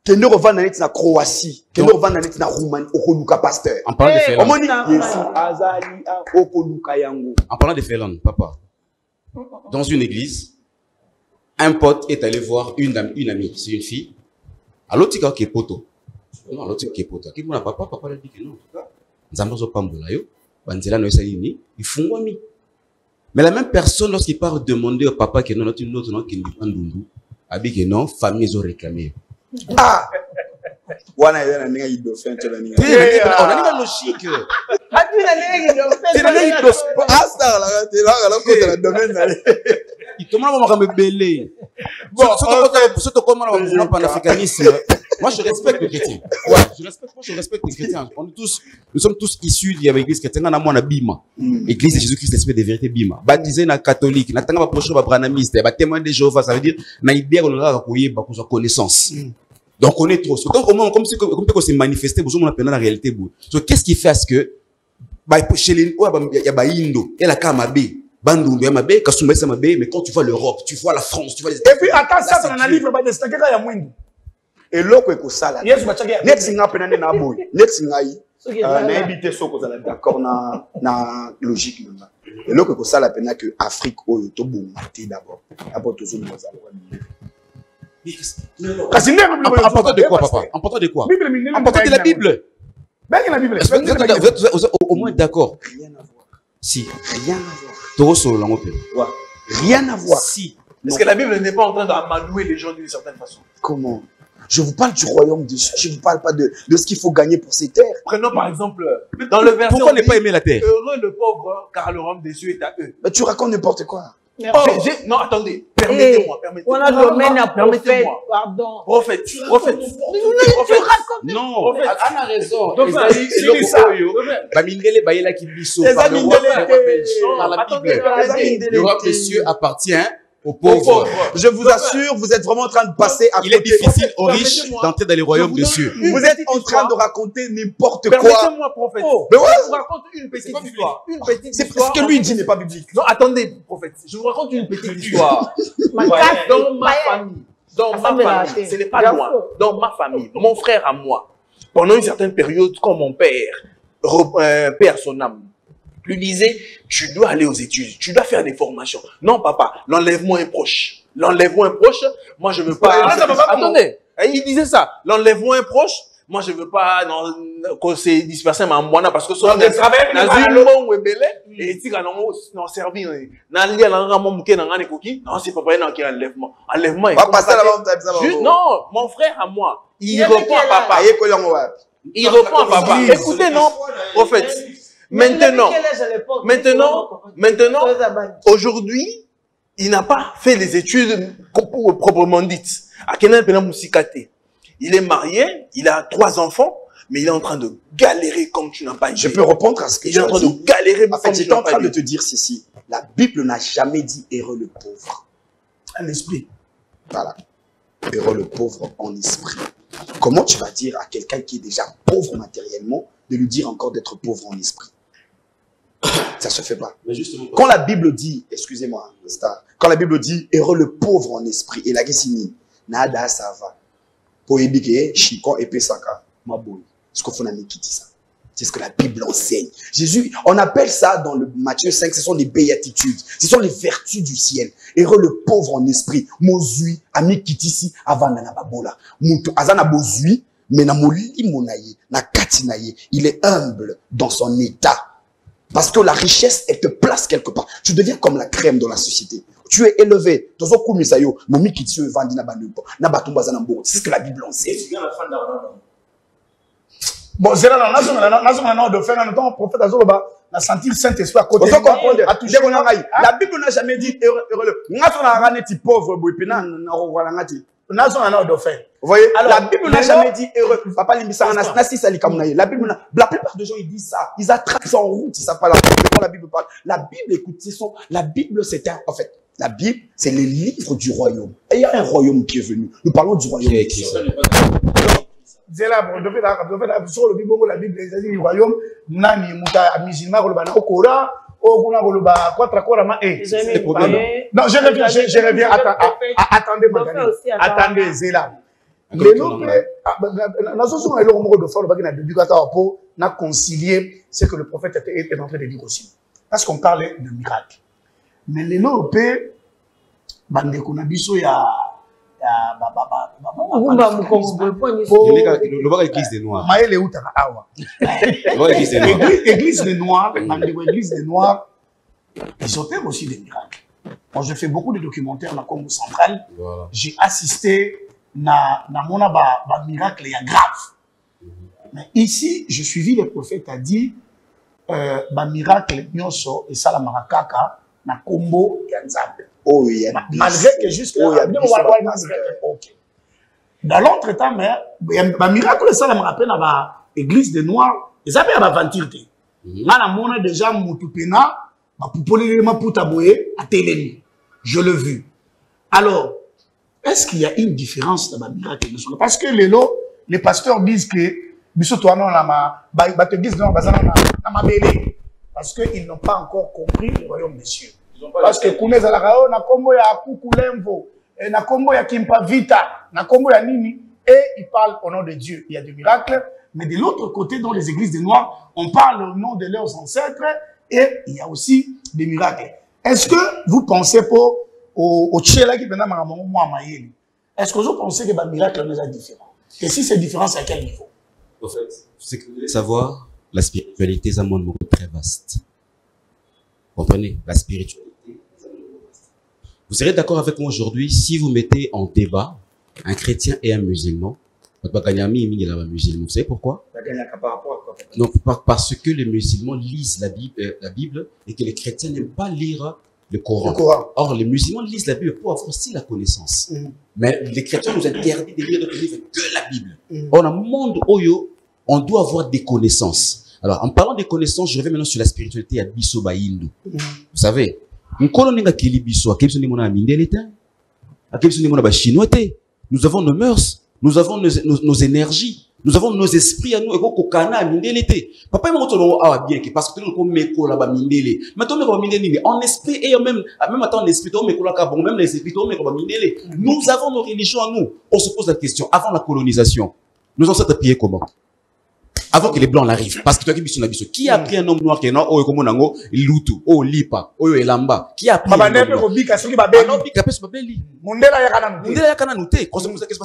Kendo revend na Croatie. Kendo revend na Roumanie. Au Luka Pasteur. En parlant de Finlande. Omoni Yesu azali au Luka yango. En parlant de Finlande, papa. Dans une église, un pote est allé voir une amie, c'est une fille. À l'autre qui est poto. Non, l'autre qui est poto. Qui mon papa lui dit que non. Nzambozo pambola yo, banzela no esalini, ils font ami. Mais la même personne lorsqu'il part demander au papa que non, notre nom qui n'est pas ndundu, abi que non, famille ils ont réclamé. Ah. Wana yana ninga idofin tu la ninga. On a une logique. C'est la ninga idofin. Ah ça là, t'es là côté la domaine là. Il commence à me belé. Bon, surtout comment on va panafricanisme. Moi, je respecte les chrétiens. Ouais, je respecte les chrétiens. Nous sommes tous issus de l'église chrétienne. On a moins bima. L'église de Jésus-Christ, l'esprit de vérité bima. Baptisé na catholique, na tanga proche ba branamiste, ba témoin de Jéhovah, ça veut dire na idée on a rakoyer ba pour sa connaissance. Donc on est trop. Donc au moins comme c'est manifesté, vous on la réalité. Donc qu'est-ce qui fait à ce que ba chez les il y a ba indo, et la kamabe. Bandundu yamabe, kasumba yamabe, mais quand tu vois l'Europe, tu vois la France, tu vois les États-Unis. Et puis attends ça dans un livre ba destaquer ya mwindu. Et l'autre est sala. Yes, bachaka. Next nga pena na boy. Next ngai. Na éviter so ko za d'accord na logique nanga. Et l'autre est sala pena que Afrique oyo to bomate d'abord. D'abord to zone za Important de quoi, papa? Important de quoi? Important de la Bible. Vous êtes au moins d'accord? Rien à voir. Si. Rien à voir. Rien à voir. Si. Est-ce que la Bible n'est pas en train d'amadouer les gens d'une certaine façon? Comment? Je vous parle du royaume de Dieu. Je ne vous parle pas de ce qu'il faut gagner pour ces terres. Prenons par exemple, dans le verset. Pourquoi ne pas aimer la terre? Heureux le pauvre, car le royaume des cieux est à eux. Mais tu racontes n'importe quoi. Non, attendez. Permettez-moi. On a le domaine à prophète. Pardon. Prophète. Tu racontes. Non. Anne a raison. C'est ça. Bamindele Bayela Kibiso. Les Par amis la Bible. Le royaume des cieux appartient aux pauvres. Je vous assure, vous êtes vraiment en train de passer à côté. Il est difficile aux riches d'entrer dans les royaumes des cieux. Vous êtes en train de raconter n'importe quoi. Permettez-moi, prophète. Mais ouais. Je vous raconte une petite histoire. Une petite C'est histoire. ce que lui dit n'est pas biblique. Non, attendez, prophète. Je vous raconte une petite histoire. Dans ma famille, ce n'est pas loin. Dans ma famille, mon frère à moi, pendant une certaine période, quand mon père, père son âme, lui disait, tu dois aller aux études, tu dois faire des formations. Non, papa, l'enlèvement est proche. L'enlèvement est proche, moi je veux pas... Attendez, il disait ça, l'enlèvement est proche, moi je veux pas qu'on se disperse ma moana parce que son et non servi non c'est pas un enlèvement. Enlèvement est non, mon frère à moi, il répond à papa. Il répond à papa. Écoutez, non, prophète. Maintenant, aujourd'hui, il n'a pas fait les études proprement dites. Il est marié, il a 3 enfants, mais il est en train de galérer comme tu n'as pas idée. Je peux répondre à ce que il est en train de galérer. En fait, j'étais en train de te dire ceci. La Bible n'a jamais dit heureux le pauvre. Un esprit. Voilà. Heureux le pauvre en esprit. Comment tu vas dire à quelqu'un qui est déjà pauvre matériellement de lui dire encore d'être pauvre en esprit? Ça se fait pas. Mais justement, quand la Bible dit, excusez-moi, quand la Bible dit heureux le pauvre en esprit, et la Gessini, nada ça va. Pour ébiquer, chicon et pesaka, ma boy. Ce qu'il faut n'amener qui dit ça. C'est ce que la Bible enseigne. Jésus, on appelle ça dans le Matthieu 5, ce sont les béatitudes. Ce sont les vertus du ciel. Heureux le pauvre en esprit. Mozui, ami kitisi, avana na babola. Moutou, azana bozui, mais na moli monaye, na katinaye. Il est humble dans son état. Parce que la richesse, elle te place quelque part. Tu deviens comme la crème dans la société. Tu es élevé. C'est ce que la Bible enseigne. Bon, c'est là, on a de faire un temps, prophète Azoloba, on a senti le Saint-Esprit à côté. La Bible n'a jamais dit heureux. Pauvre, vous voyez, la Bible n'a jamais dit heureux. Papa Limbisa, la Bible, la plupart des gens ils disent ça. Ils attrapent ça en route, ils savent pas la Bible parle. La Bible, écoute, la Bible, c'est en fait, la Bible, c'est les livres du royaume. Et il y a un royaume qui est venu. Nous parlons du royaume. C'est là, sur le Bible, la Bible, les du royaume, nani muta musulman, kolobana okora, okuna koloba kwatra kora ma eh. Non, je reviens, attendez Magani. Attendez Zéla. Les noms n'a concilié ce que le prophète est en train de dire aussi. Parce qu'on parlait de miracle. Mais les noms bandeko na biso ya Église des Noirs. Église des Noirs, Église des Noirs, ils opèrent aussi des miracles. Moi, je fais beaucoup de documentaires dans le Congo central. Voilà. J'ai assisté à un miracle grave. Mais ici, je suivis le prophète a dit miracle nyoso et ça la marakaka na Combo et Nzambe. Oh, yeah. Malgré que jusque-là, dans l'entretemps, un miracle, ça me rappelle à l'église des Noirs, ils avaient à aventure. On a déjà Moutupena, je l'ai vu. Alors, est-ce qu'il y a une différence dans le miracle? Parce que les pasteurs disent que parce qu'ils n'ont pas encore compris le royaume des cieux. Parce que Kounez Alarao, na kombo ya Kukulemvo, na kombo ya Kimpa Vita, na kombo ya Nini, et ils parlent au nom de Dieu. Il y a des miracles, mais de l'autre côté, dans les églises des Noirs, on parle au nom de leurs ancêtres, et il y a aussi des miracles. Est-ce que vous pensez au Tchéla qui pendant ma maman, Est-ce que vous pensez que le miracle nous est différent? Et si c'est différent, c'est à quel niveau? En fait, c'est que vous voulez savoir, la spiritualité est un monde très vaste. Vous comprenez? La spiritualité est un monde vaste. Vous serez d'accord avec moi aujourd'hui, si vous mettez en débat un chrétien et un musulman, vous savez pourquoi? Non, parce que les musulmans lisent la Bible et que les chrétiens n'aiment pas lire le Coran. Or, les musulmans lisent la Bible pour avoir aussi la connaissance. Mais les chrétiens nous interdisent de lire d'autres livres que la Bible. Or, dans le monde Oyo, on doit avoir des connaissances. Alors, en parlant des connaissances, je reviens maintenant sur la spiritualité à Biso Baïndou. Vous savez, nous avons nos mœurs, nous avons nos énergies, nous avons nos esprits à nous, et papa, parce que nous en esprit et même en esprit, nous avons nos religions à nous. On se pose la question, avant la colonisation, nous en sommes pieds comment? Avant que les blancs arrivent, parce que qui a pris un homme noir qui est oh komonango lutu oh lipa oh elamba qui a pris parce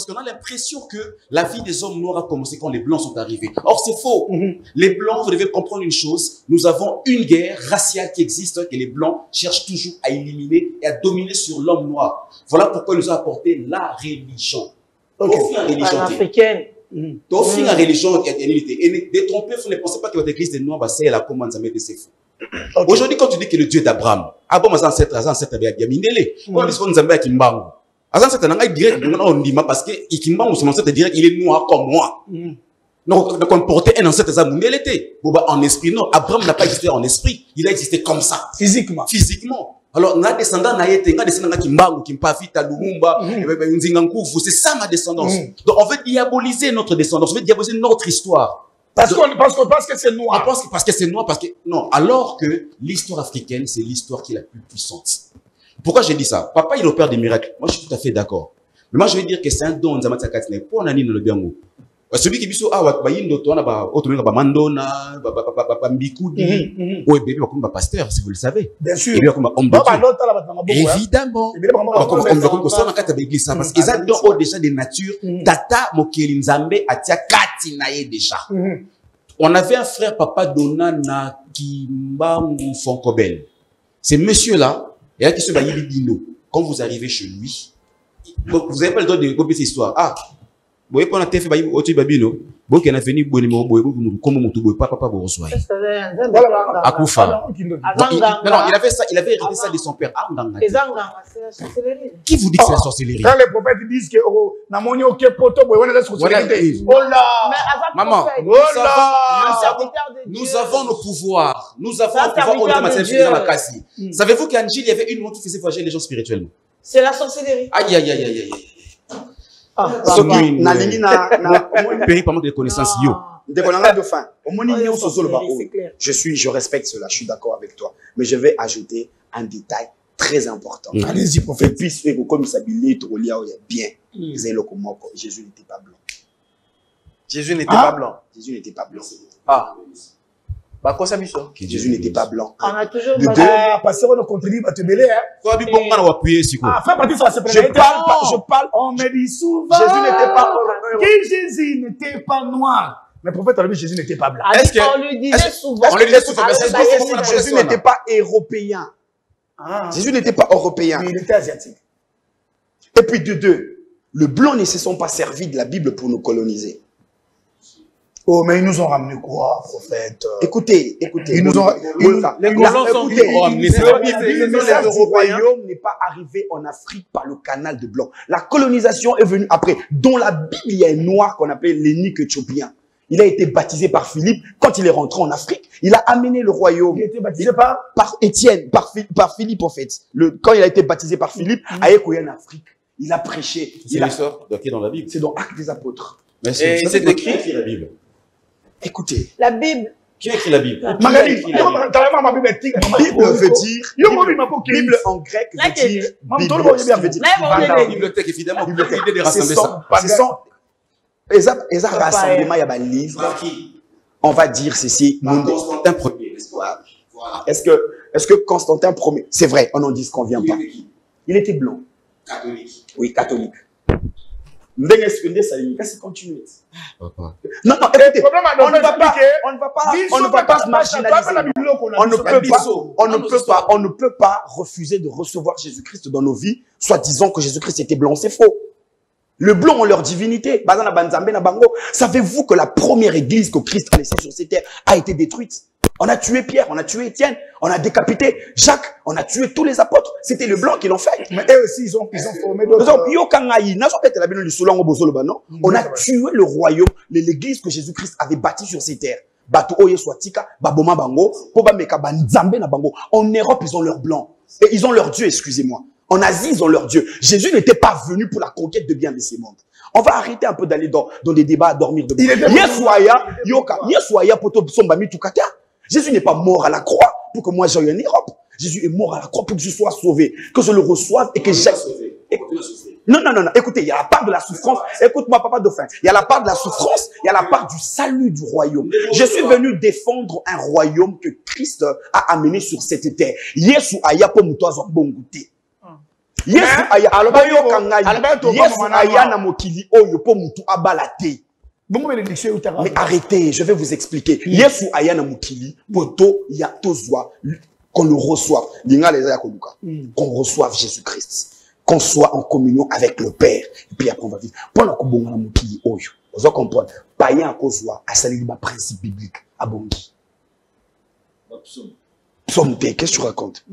qu'on a l'impression que la vie des hommes noirs a commencé quand les blancs sont arrivés. Or c'est faux. Les blancs, vous devez comprendre une chose, nous avons une guerre raciale qui existe que les blancs cherchent toujours à éliminer et à dominer sur l'homme noir. Voilà pourquoi ils nous ont apporté la religion. Africaine. Donc, la religion et détromper, vous ne pensez pas que votre église est noire, c'est la commande, ça met des fous. Aujourd'hui, quand tu dis que le Dieu d'Abraham, Abraham a ancêtre bien mindélé. Quand on dit qu'on nous a Kimbangu, ancêtre n'a direct, on dit parce que Kimbangu, son ancêtre direct, il est noir comme moi. Donc, on portait un ancêtre à mindélé. En esprit, non. Abraham n'a pas existé en esprit. Il a existé comme ça. Physiquement. Alors, on a descendant Kimbangu, Kimpafita, Lumumba, Nzingankoufou, c'est ça ma descendance. Donc, on veut diaboliser notre descendance, on veut diaboliser notre histoire. Parce que c'est noir. Parce que c'est noir, non. Alors que l'histoire africaine, c'est l'histoire qui est la plus puissante. Pourquoi j'ai dit ça? Papa, il opère des miracles. Moi, je suis tout à fait d'accord. Mais moi, je vais dire que c'est un don, Nzamatsakatine, pour Nani dans le Biango. Celui qui dit ah mandona mbikudi ouais bébé comme pasteur si vous le savez bien sûr évidemment comme ça dans l'église parce qu'ils ont déjà des natures tata mokeli nzambe atia kati na ye déjà. On avait un frère papa Dona na Kimbangu Fonkobel. Ces monsieur là il y a qui se baillent dino quand vous arrivez chez lui vous avez pas le droit de copier cette histoire. Ah boye pona tefe bayi otu babino bo ke na veni bo numéro boye comme mutu boye papa bo reçoit akufa non il avait hérité ça de son père qui vous dit que c'est la sorcellerie quand les prophètes disent que na moni oké poto boye wana la sorcellerie oh là maman nous avons nos pouvoirs nous avons le pouvoir dans la kasi. Savez-vous qu'en Gilles il y avait une montre qui faisait voyager les gens spirituellement? C'est la sorcellerie. Aïe périple de connaissances yo. Je respecte cela, je suis d'accord avec toi. Mais je vais ajouter un détail très important. Allez-y, prophète. Puisque comme ça bien, Jésus n'était pas blanc. Jésus n'était pas blanc. Jésus n'était pas blanc. Ah. Bah quoi ça biso? Jésus n'était pas blanc. On a toujours parce qu'on a contredit va te mêler hein. Toi bi bon on va appuyer sur quoi? Fais partie ça je parle on me dit souvent Jésus n'était pas Jésus n'était pas noir. Mais prophète a dit Jésus n'était pas blanc. On lui disait souvent Jésus n'était pas européen. Jésus n'était pas européen. Mais il était asiatique. Et puis de deux, le blanc ne se sont pas servis de la Bible pour nous coloniser. Oh, mais ils nous ont ramené quoi, prophète? Écoutez. Ils nous ont... Les royaume n'est pas arrivé en Afrique par le canal de blanc. La colonisation est venue après. Dans la Bible, il y a un noir qu'on appelle l'énigme éthiopien. Il a été baptisé par Philippe. Quand il est rentré en Afrique, il a amené le royaume. Il a été baptisé par Étienne, par Philippe, en fait. Quand il a été baptisé par Philippe, à Ekoya en Afrique, il a prêché. C'est l'histoire qui est dans la Bible. C'est dans Actes des Apôtres. C'est écrit la Bible. Écoutez. La Bible. Qui a écrit la Bible? Magali, Bible veut dire, Bible en grec veut dire, bibliothèque évidemment, l'idée de rassembler ça. Ce sont, les rassemblements, il y a un livre, on va dire ceci, Constantin Ier. Est-ce que Constantin Ier, c'est vrai, on n'en dit ce qu'on vient pas. Il était blanc. Catholique. Oui, catholique. C'est continuer. Non, non, écoutez, on ne va pas marginaliser. On ne peut pas refuser de recevoir Jésus-Christ dans nos vies, soit disant que Jésus-Christ était blanc, c'est faux. Le blanc ont leur divinité. Savez-vous que la première église que Christ a laissée sur cette terre a été détruite? On a tué Pierre, on a tué Étienne, on a décapité Jacques, on a tué tous les apôtres. C'était le blanc qui l'ont fait. Mais eux aussi, ils ont formé d'autres. On a tué le royaume, l'église que Jésus-Christ avait bâtie sur ces terres. En Europe, ils ont leur blanc. Et ils ont leur Dieu, excusez-moi. En Asie, ils ont leur Dieu. Jésus n'était pas venu pour la conquête de bien de ces mondes. On va arrêter un peu d'aller dans des débats à dormir debout. Jésus n'est pas mort à la croix pour que moi j'aille en Europe. Jésus est mort à la croix pour que je sois sauvé, que je le reçoive et que j'aille. Non. Écoutez, il y a la part de la souffrance. Écoute-moi, papa dauphin. Il y a la part de la souffrance, il y a la part du salut du royaume. Je suis venu défendre un royaume que Christ a amené sur cette terre. Yesu aya po muto azo bongute. Yesu aya na mokili oyo po mutu abalate. Mais arrêtez, je vais vous expliquer. Yesu ayana mukili poto ya tozwa qu'on le reçoive. Qu'on reçoive Jésus-Christ. Qu'on soit en communion avec le Père. Et puis après on va vivre. Pendant que bonga na mukili oyo, vous allez comprendre. Païen kozwa a sali ba principe biblique à bongi. Psaume, qu'est-ce que tu racontes?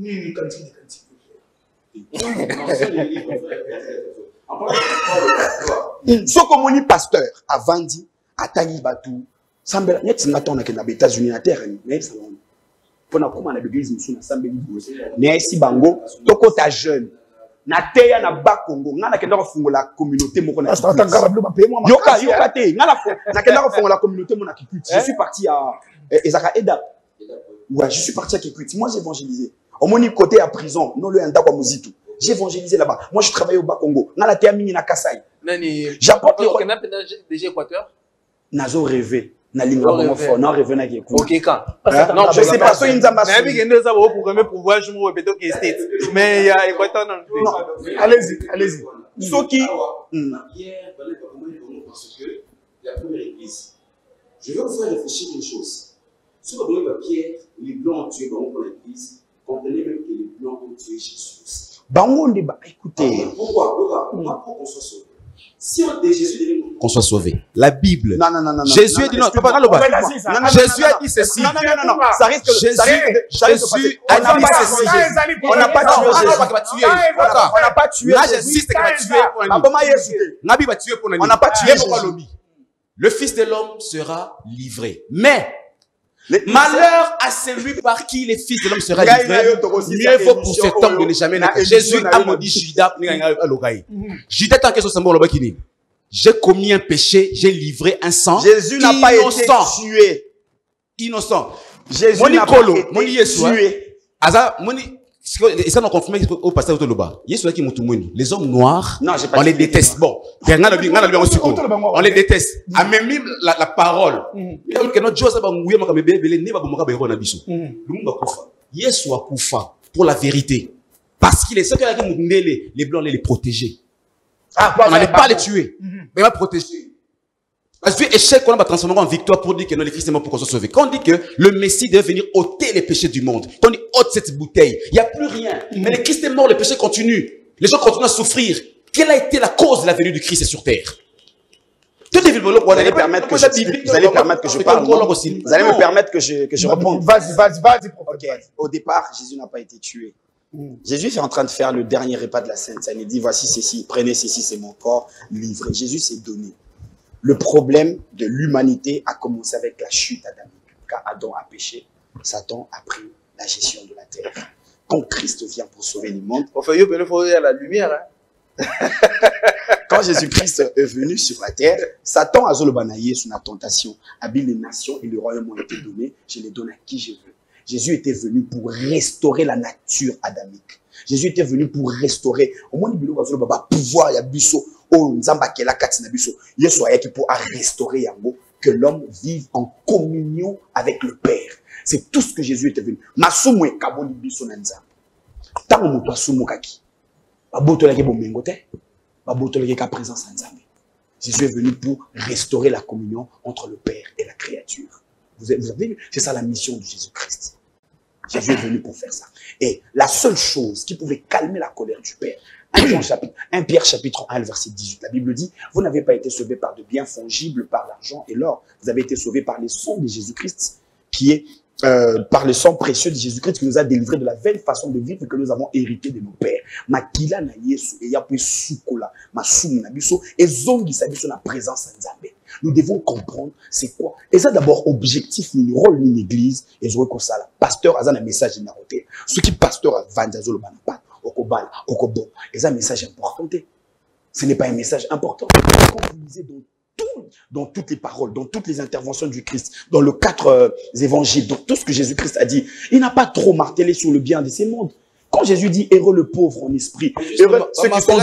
Ce qu'on dit pasteur avant dit atali batu sambela net singato na kena États-Unis na terre mais ça on pona kuma na l'église musuna sambeli bose ne si bango toko ta jeune na teya na Bakongo ngana kenda ko fungola communauté moko na yoka te ngana na kenda ko fungola communauté mona Kikwit. Je suis parti à Ezaka Eda. Ouais, je suis parti à Kikwit. Moi j'ai évangélisé au moni côté à prison non le enda kwa muzitu. J'ai évangélisé là-bas. Moi, je travaillais au Bakongo. Dans la terre, na Kassai. J'apporte le royaume. Déjà Équateur. Nazo rêvé. Na linga vraiment fort. Non rêvé na Kékou. Ok, quand? Non, je sais pas. So une zamba. Mais bien que ça va pour pouvoir je me répète que States. Mais il y a Équateur non. Allez-y. Ceux qui. Pierre, parce que la première église. Je vais vous faire réfléchir une chose. Ce que vous Pierre, les blancs ont tué pour l'église. Comprenez même que les blancs ont tué Jésus. Écoutez. Pourquoi qu'on soit sauvé? Si on dit Jésus devait qu'on soit sauvé. La Bible. Non. Jésus a dit non. Jésus a dit ceci. Non. Ça risque de. Jésus a dit ceci. On n'a pas tué Jésus. On n'a pas tué. Là, j'insiste qu'il va tuer pour nous. On n'a pas tué Jésus. Le Fils de l'homme sera livré. Mais malheur à celui par qui les fils de l'homme sera livré. Mieux vaut pour cet homme de ne jamais naître. Jésus a maudit Judas. Judas tant que ce symbole là-bas, j'ai commis un péché, j'ai livré un sang. Jésus n'a pas été tué. Innocent. Jésus n'a pas été tué. Et ça, on a confirmé au pasteur Otoloba. Les hommes noirs, on les déteste. Bon, on les déteste. A même la parole. Pour la vérité. Parce qu'il est ceux qui les blancs, les protéger. On n'allait pas les tuer. Mais on va protéger. Parce que échec qu'on va transformer en victoire pour dire que non, les Christ est mort pour qu'on soit sauvé. Quand on dit que le Messie devait venir ôter les péchés du monde, quand on dit ôte cette bouteille, il n'y a plus rien. Mais le Christ est mort, les péchés continuent. Les gens continuent à souffrir. Quelle a été la cause de la venue du Christ sur terre? Vous allez permettre que je parle. Vous allez me permettre que je réponde. Vas-y. Au départ, Jésus n'a pas été tué. Jésus est en train de faire le dernier repas de la Sainte Seine. Il dit, voici ceci, prenez ceci, c'est mon corps livré. Jésus s'est donné. Le problème de l'humanité a commencé avec la chute adamique. Quand Adam a péché, Satan a pris la gestion de la terre. Quand Christ vient pour sauver le monde, il faut la lumière. quand Jésus-Christ est venu sur la terre, Satan a zolobanaye sous la tentation. Habile les nations et le royaume ont été donnés. Je les donne à qui je veux. Jésus était venu pour restaurer la nature adamique. Jésus était venu pour restaurer. Au moins, il y a pouvoir, il y a biso. Oh, Nzamba qui est la katina biso. Yesu a qui pour restaurer yango, que l'homme vive en communion avec le Père. C'est tout ce que Jésus était venu. Masumu e kaboli biso na Nzamba. Tango moto asumu kaki. Baboto laki bomengo te. Baboto laki ka présence na Nzamba. Jésus est venu pour restaurer la communion entre le Père et la créature. Vous avez vu? C'est ça la mission de Jésus-Christ. Jésus est venu pour faire ça. Et la seule chose qui pouvait calmer la colère du Père, 1 Pierre chapitre 1, verset 18, la Bible dit, vous n'avez pas été sauvés par de biens fongibles, par l'argent et l'or. Vous avez été sauvés par le sang de Jésus-Christ, qui est par le sang précieux de Jésus-Christ qui nous a délivrés de la vaine façon de vivre que nous avons hérité de nos pères. Makila na Yesu et yapu sukola, masumu na biso et zongi sa biso na présence en Nzambe. Nous devons comprendre c'est quoi. Et ça d'abord objectif ni rôle ni l'église et je vois que ça là. Pasteur a un message de naroté. Ce qui pasteur a vandazolo banapa, okobal, okobo. Et ça un message important. Ce n'est pas un message important. Quand vous lisez dans toutes les paroles, dans toutes les interventions du Christ, dans les 4 évangiles, dans tout ce que Jésus-Christ a dit, il n'a pas trop martelé sur le bien de ces mondes. Quand Jésus dit heureux le pauvre en esprit, heureux ceux qui sont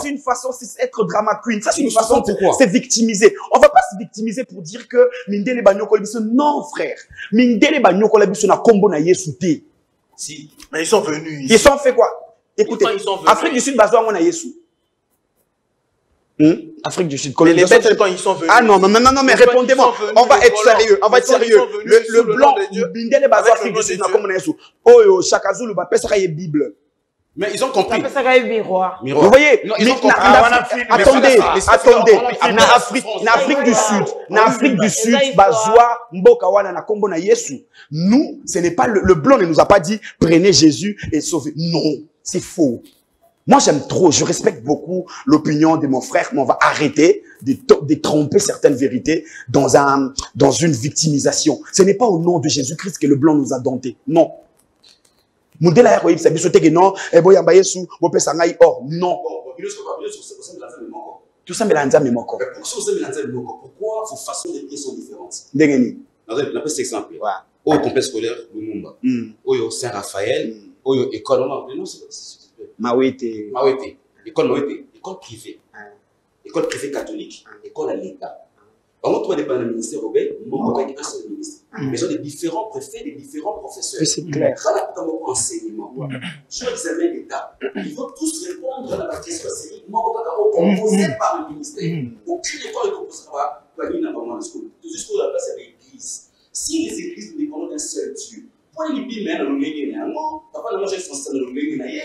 c'est une façon, c'est être drama queen, ça c'est une façon, c'est victimiser. On va pas se victimiser pour dire que Mindele Banyoko Labiso, non frère, Mindele Banyoko Labiso na kombo na Yesu te. Si, mais ils sont venus ici. Ils sont fait quoi? Écoutez, Afrique du Sud, Bazoa Mona Yesu. Afrique du Sud, les bêtes quand ils sont venus. Ah non, mais répondez-moi. On va être sérieux. On va être sérieux. Le blanc, Bindele Bazoa Afrique du Sud, na kombo na Yesu. Oh, Chakazulu, ba pesa ye Bible. Mais ils ont compris. Miroir. Vous voyez, ils ont compris. Attendez. Na Afrique du Sud, Bazoa Mboka wana na kombo na Yesu. Nous, ce n'est pas le blanc ne nous a pas dit prenez Jésus et sauvez. Non, c'est faux. Moi, j'aime trop, je respecte beaucoup l'opinion de mon frère, mais on va arrêter de tromper certaines vérités dans une victimisation. Ce n'est pas au nom de Jésus-Christ que le blanc nous a domptés. Non. Mundela ya koyib sabiso teke non, ebo yamba Yesu, bo pesa ngai or. Non. Tout ça, mais la nzambe moko. Pourquoi vos façons de prier sont différentes? Ndengeni. On appelle cet exemple. Au complexe scolaire, Lumumba. Au Saint-Raphaël. Au école, Mawete. École Mawete. École privée. École privée catholique. École à l'État. Par contre, toi, dépend du ministère Robert, moi, avec un seul ministre. Mais ils ont des différents préfets, des différents professeurs. C'est clair. Voilà comme enseignement. Sur l'examen d'État, ils vont tous répondre à la question enseignement composée par le ministère. Aucune école ne compose pas une normalement school. Tout ce qu'on appelle c'est l'église. Si les églises dépendent d'un seul Dieu, pour les billes, on les gagne. Papa, le manger français, on les gagne.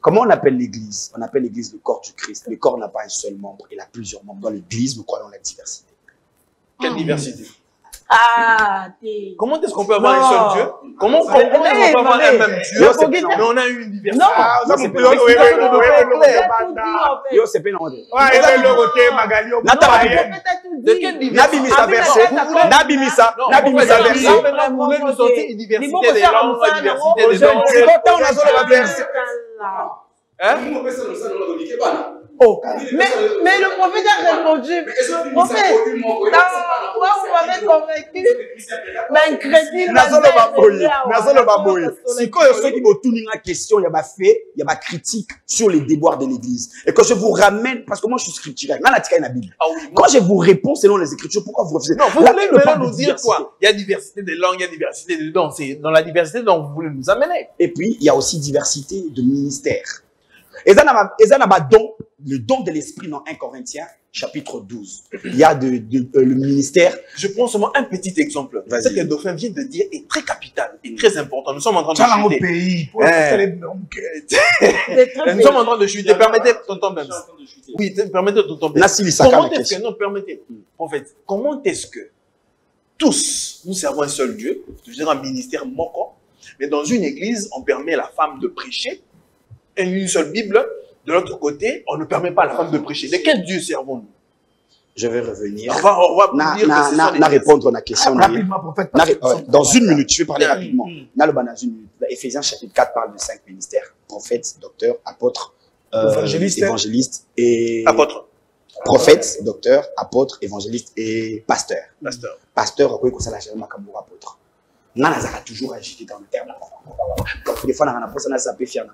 Comment on appelle l'église? On appelle l'église le corps du Christ. Le corps n'a pas un seul membre, il a plusieurs membres. Dans l'église, nous croyons la diversité. Quelle diversité? Comment est-ce qu'on peut avoir un seul Dieu? Comment est-ce qu'on peut avoir un même Dieu? Mais on a eu une diversité. Non, c'est plus Nabimisa verset. Nabimisa verset. Vous voulez nous sortir une diversité des langues, une diversité des langues. C'est quand on a sur la verset. Oh. Mais le prophète a répondu. Prophète, vous m'avez convaincu. Mais crédit. Si quand il y a ceux qui vont tourner la question, il y a ma fait, il y a ma critique sur les déboires de l'église. Et quand je vous ramène, parce que moi je suis scriptural, quand je vous réponds selon les écritures, pourquoi vous refusez? Non, vous voulez nous dire quoi? Il y a diversité des langues, il y a diversité de dons. C'est dans la diversité dont vous voulez nous amener. Et puis, il y a aussi diversité de ministères. Et ça n'a pas don, le don de l'esprit dans 1 Corinthiens, chapitre 12. Il y a le ministère. Je prends seulement un petit exemple. Ce que le dauphin vient de dire est très capital et très important. Nous sommes en train de chuter. Nous sommes en train de chuter. Permettez, tonton Bems. Oui, permettez, tonton Bems. Comment est-ce que, non, permettez, prophète, comment est-ce que tous, nous servons un seul Dieu, c'est-à-dire un ministère moko, mais dans une église, on permet à la femme de prêcher, une seule Bible. De l'autre côté, on ne permet pas à la femme de prêcher. De quel Dieu servons-nous? Je vais revenir. On va dire que répondre à la question. Rapidement, prophète. Dans une minute, je vais parler rapidement. Éphésiens chapitre 4 parle de 5 ministères. Prophète, docteur, apôtre, évangéliste et... Apôtre. Prophète, docteur, apôtre, évangéliste et pasteur. Pasteur, quoi que ça la jamais comme apôtre. On a toujours agité dans le terme. Des fois, on a pensé que ça peut faire.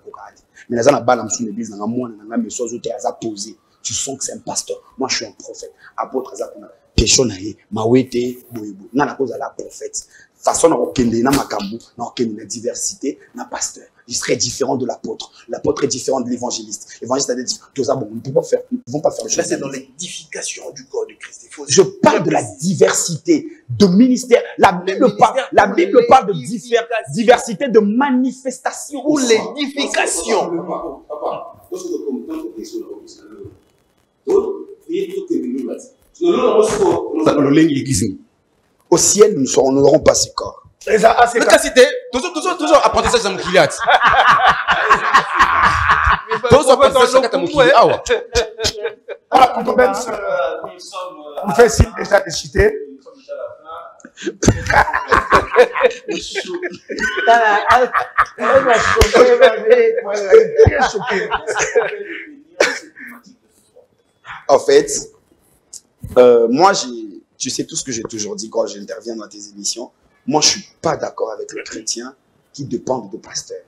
Mais on a balancé l'église, on a moins, on a mis sur les posé. Tu sens que c'est un pasteur. Moi, je suis un prophète. Apôtre, on a péché, mawete, boyebo. On a cause à la prophète. façon d'organiser na makambu, na diversité, na pasteur. Il serait différent de l'apôtre. L'apôtre est différent de l'évangéliste. L'évangéliste a des tout ça, bon, nous ne pouvons pas faire le Là, c'est dans l'édification du corps de Christ. Je parle de la diversité de ministère. La Bible parle de diversité de manifestation. Ou l'édification. Au ciel, nous n'aurons pas ce corps. Mais quand c'était toujours apprentissage à mon kilat. Toujours apprentissage à mon kilat. On fait signe déjà de citer. En fait, moi, tu sais tout ce que j'ai toujours dit quand j'interviens dans tes émissions. Moi, je ne suis pas d'accord avec les chrétiens qui dépendent de pasteurs.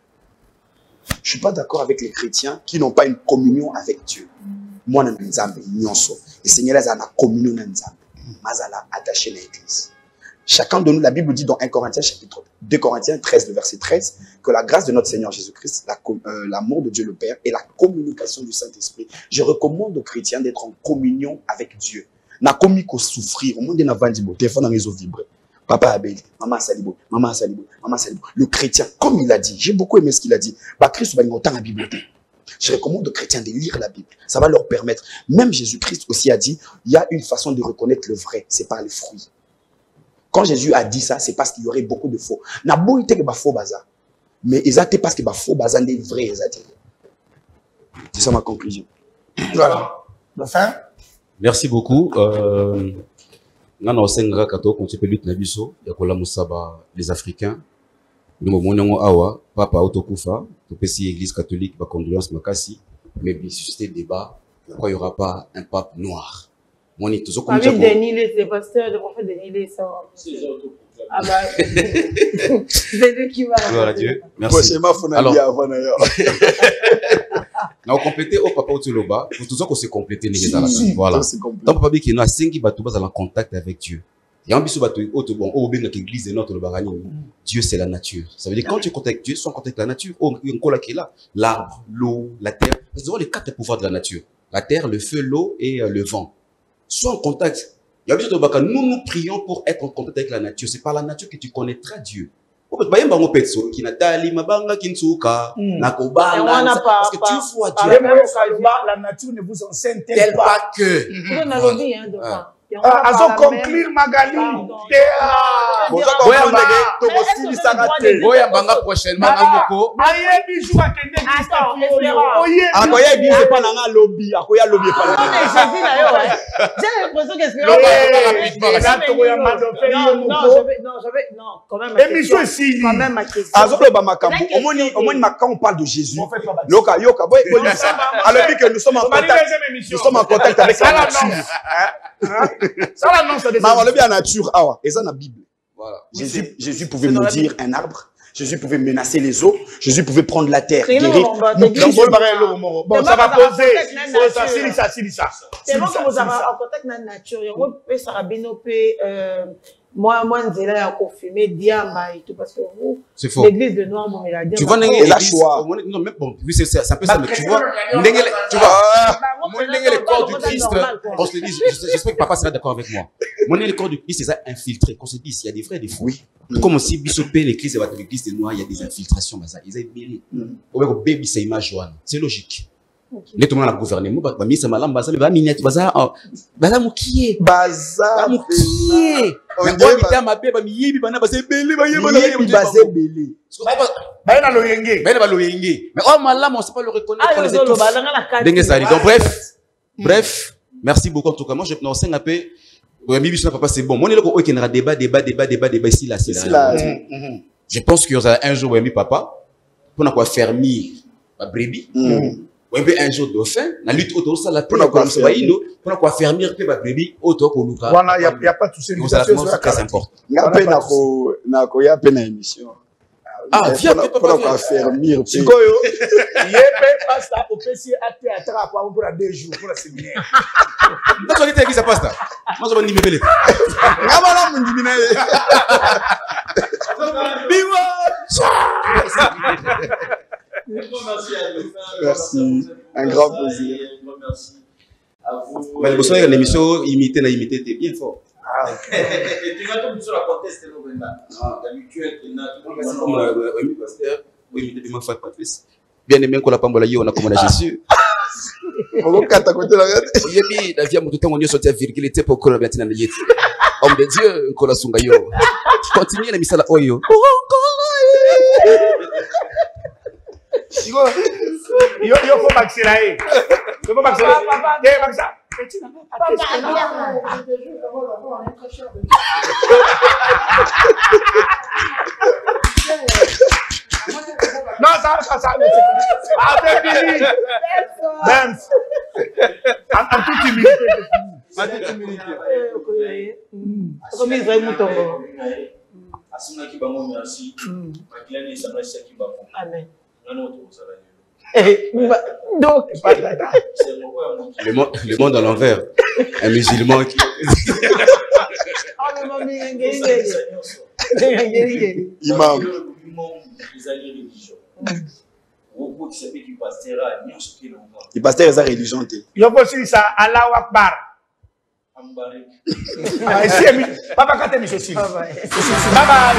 Je ne suis pas d'accord avec les chrétiens qui n'ont pas une communion avec Dieu. Moi, je suis le Seigneur a une communion avec Dieu. Je suis attaché à l'église. Chacun de nous, la Bible dit dans 1 Corinthiens, chapitre 2 Corinthiens 13, le verset 13, que la grâce de notre Seigneur Jésus-Christ, l'amour de Dieu le Père et la communication du Saint-Esprit. Je recommande aux chrétiens d'être en communion avec Dieu. Na commis qu'on souffrir, au monde n'a pas dit, téléphone en réseau vibre. Papa Abel, maman Salibo, maman Salibo, maman Salibo. Le chrétien, comme il a dit, j'ai beaucoup aimé ce qu'il a dit. Bah, Christ va autant la Bible. Je recommande aux chrétiens de lire la Bible. Ça va leur permettre. Même Jésus-Christ aussi a dit, il y a une façon de reconnaître le vrai, c'est par les fruits. Quand Jésus a dit ça, c'est parce qu'il y aurait beaucoup de faux. N'a beau été que faux bazar, mais ils étaient parce que faux bazar est vrai. C'est ça ma conclusion. Voilà. Enfin. Merci beaucoup. Nous avons les Africains. Nous avons Papa Autokufa, l'Église catholique, la condoléance Makassi, mais bien susciter le débat, pourquoi il n'y aura pas un pape noir? Moi, nous sommes comme ça. Denis, c'est pasteur, le prophète Denis, ça. Ah bah, c'est lui qui va. Gloire à Dieu. Merci. Alors, on a complété au papa Otuloba, pour tout ça qu'on s'est complété. Voilà. Donc, papa dit qu'il y a 5 qui sont en contact avec Dieu. Il y a un bisou bateau l'église de notre Dieu, c'est la nature. Ça veut dire quand tu es en contact avec Dieu, soit en contact avec la nature, qui est là, l'arbre, l'eau, la terre. C'est les 4 pouvoirs de la nature. La terre, le feu, l'eau et le vent. Soit en contact. Il y a besoin de nous prions pour être en contact avec la nature. C'est par la nature que tu connaîtras Dieu. Parce que tu vois Dieu. La nature ne vous enseigne tel pas que. Azo conclure Magali. Prochainement. On parle de Jésus. Alors que nous sommes en contact avec la nature. La nature, et ça, la Bible. Voilà. Jésus pouvait maudire un arbre. Jésus pouvait menacer les eaux. Jésus pouvait prendre la terre. Bon, ça va poser. Ça. C'est bon que vous avez en contact avec la nature. Ça va bien moi, Nzela a confirmé Diamba et tout parce que vous, l'église de Noir, bon, tu vois, non, mais bon, oui, c'est un peu ça, mais tu vois, le corps du Christ, on se dit, j'espère que papa sera d'accord avec moi. Le corps du Christ, c'est ça infiltré. Qu'on se dit, il y a des vrais et des faux. Oui. Comme si Bissopé, l'église de Noir, il y a des infiltrations, ils ont mêlé. Baby, c'est image Joanne. C'est logique. Les tout le monde a gouverné. Moi, bah, ça m'a l'ambassade, bah, minette, bazar, bazar, moukié. Bazar, moukié. On dit, ma bébé, bah, miébi, bah, c'est belé, bah, belé. Bah, na loyenge. Bah, na loyenge. Mais, oh, malade, on sait pas le reconnaître. On les étouffe. Dengue ça, donc, bref, merci beaucoup, en tout cas. Moi, je n'en sais un peu. Bibi, papa, c'est bon. Moi, on est là, il y aura débat, ici, là. Je pense qu'il y aura un jour, oui, papa, pour n'a quoi fermer la brebis. Un jour dauphin, la lutte autour de ça, la paix, pour quoi fermer la brebis autour pour nous. Il n'y a pas tout ça. C'est très important. Il y a peine à émission. Ah, viens, pour fermer. Si quoi, il y a pas ça au PC à théâtre pour 2 jours pour la séminaire. Dans le qui ça passe là. Moi je vais me Merci. Un grand plaisir. Merci à vous. Mais le besoin de l'émission imité, t'es bien fort. Tu vas tomber sur la conteste, la mutuelle, bien aimé qu'on l'a pas embolé, on a commandé Jésus. On va à côté la regarde. Yebi, la vie a mon tout on y sorti à virgule, était pour qu'on la mette dans le yeti. Homme de Dieu, qu'on la sunga yo. Continue la mise à la oyo. Yo faut accélérer. Yo faut accélérer. Eh Maxa. Non, ça. Avec Billy. Benz. En toute humilité. En toute humilité. Comme ils ont mouton. Amen. Donc, le monde à l'envers. Un musulman qui. Imam. Il pasteur sa religion. Yo aussi ça Allahu Akbar. Papa quand tu es monsieur. Bye bye.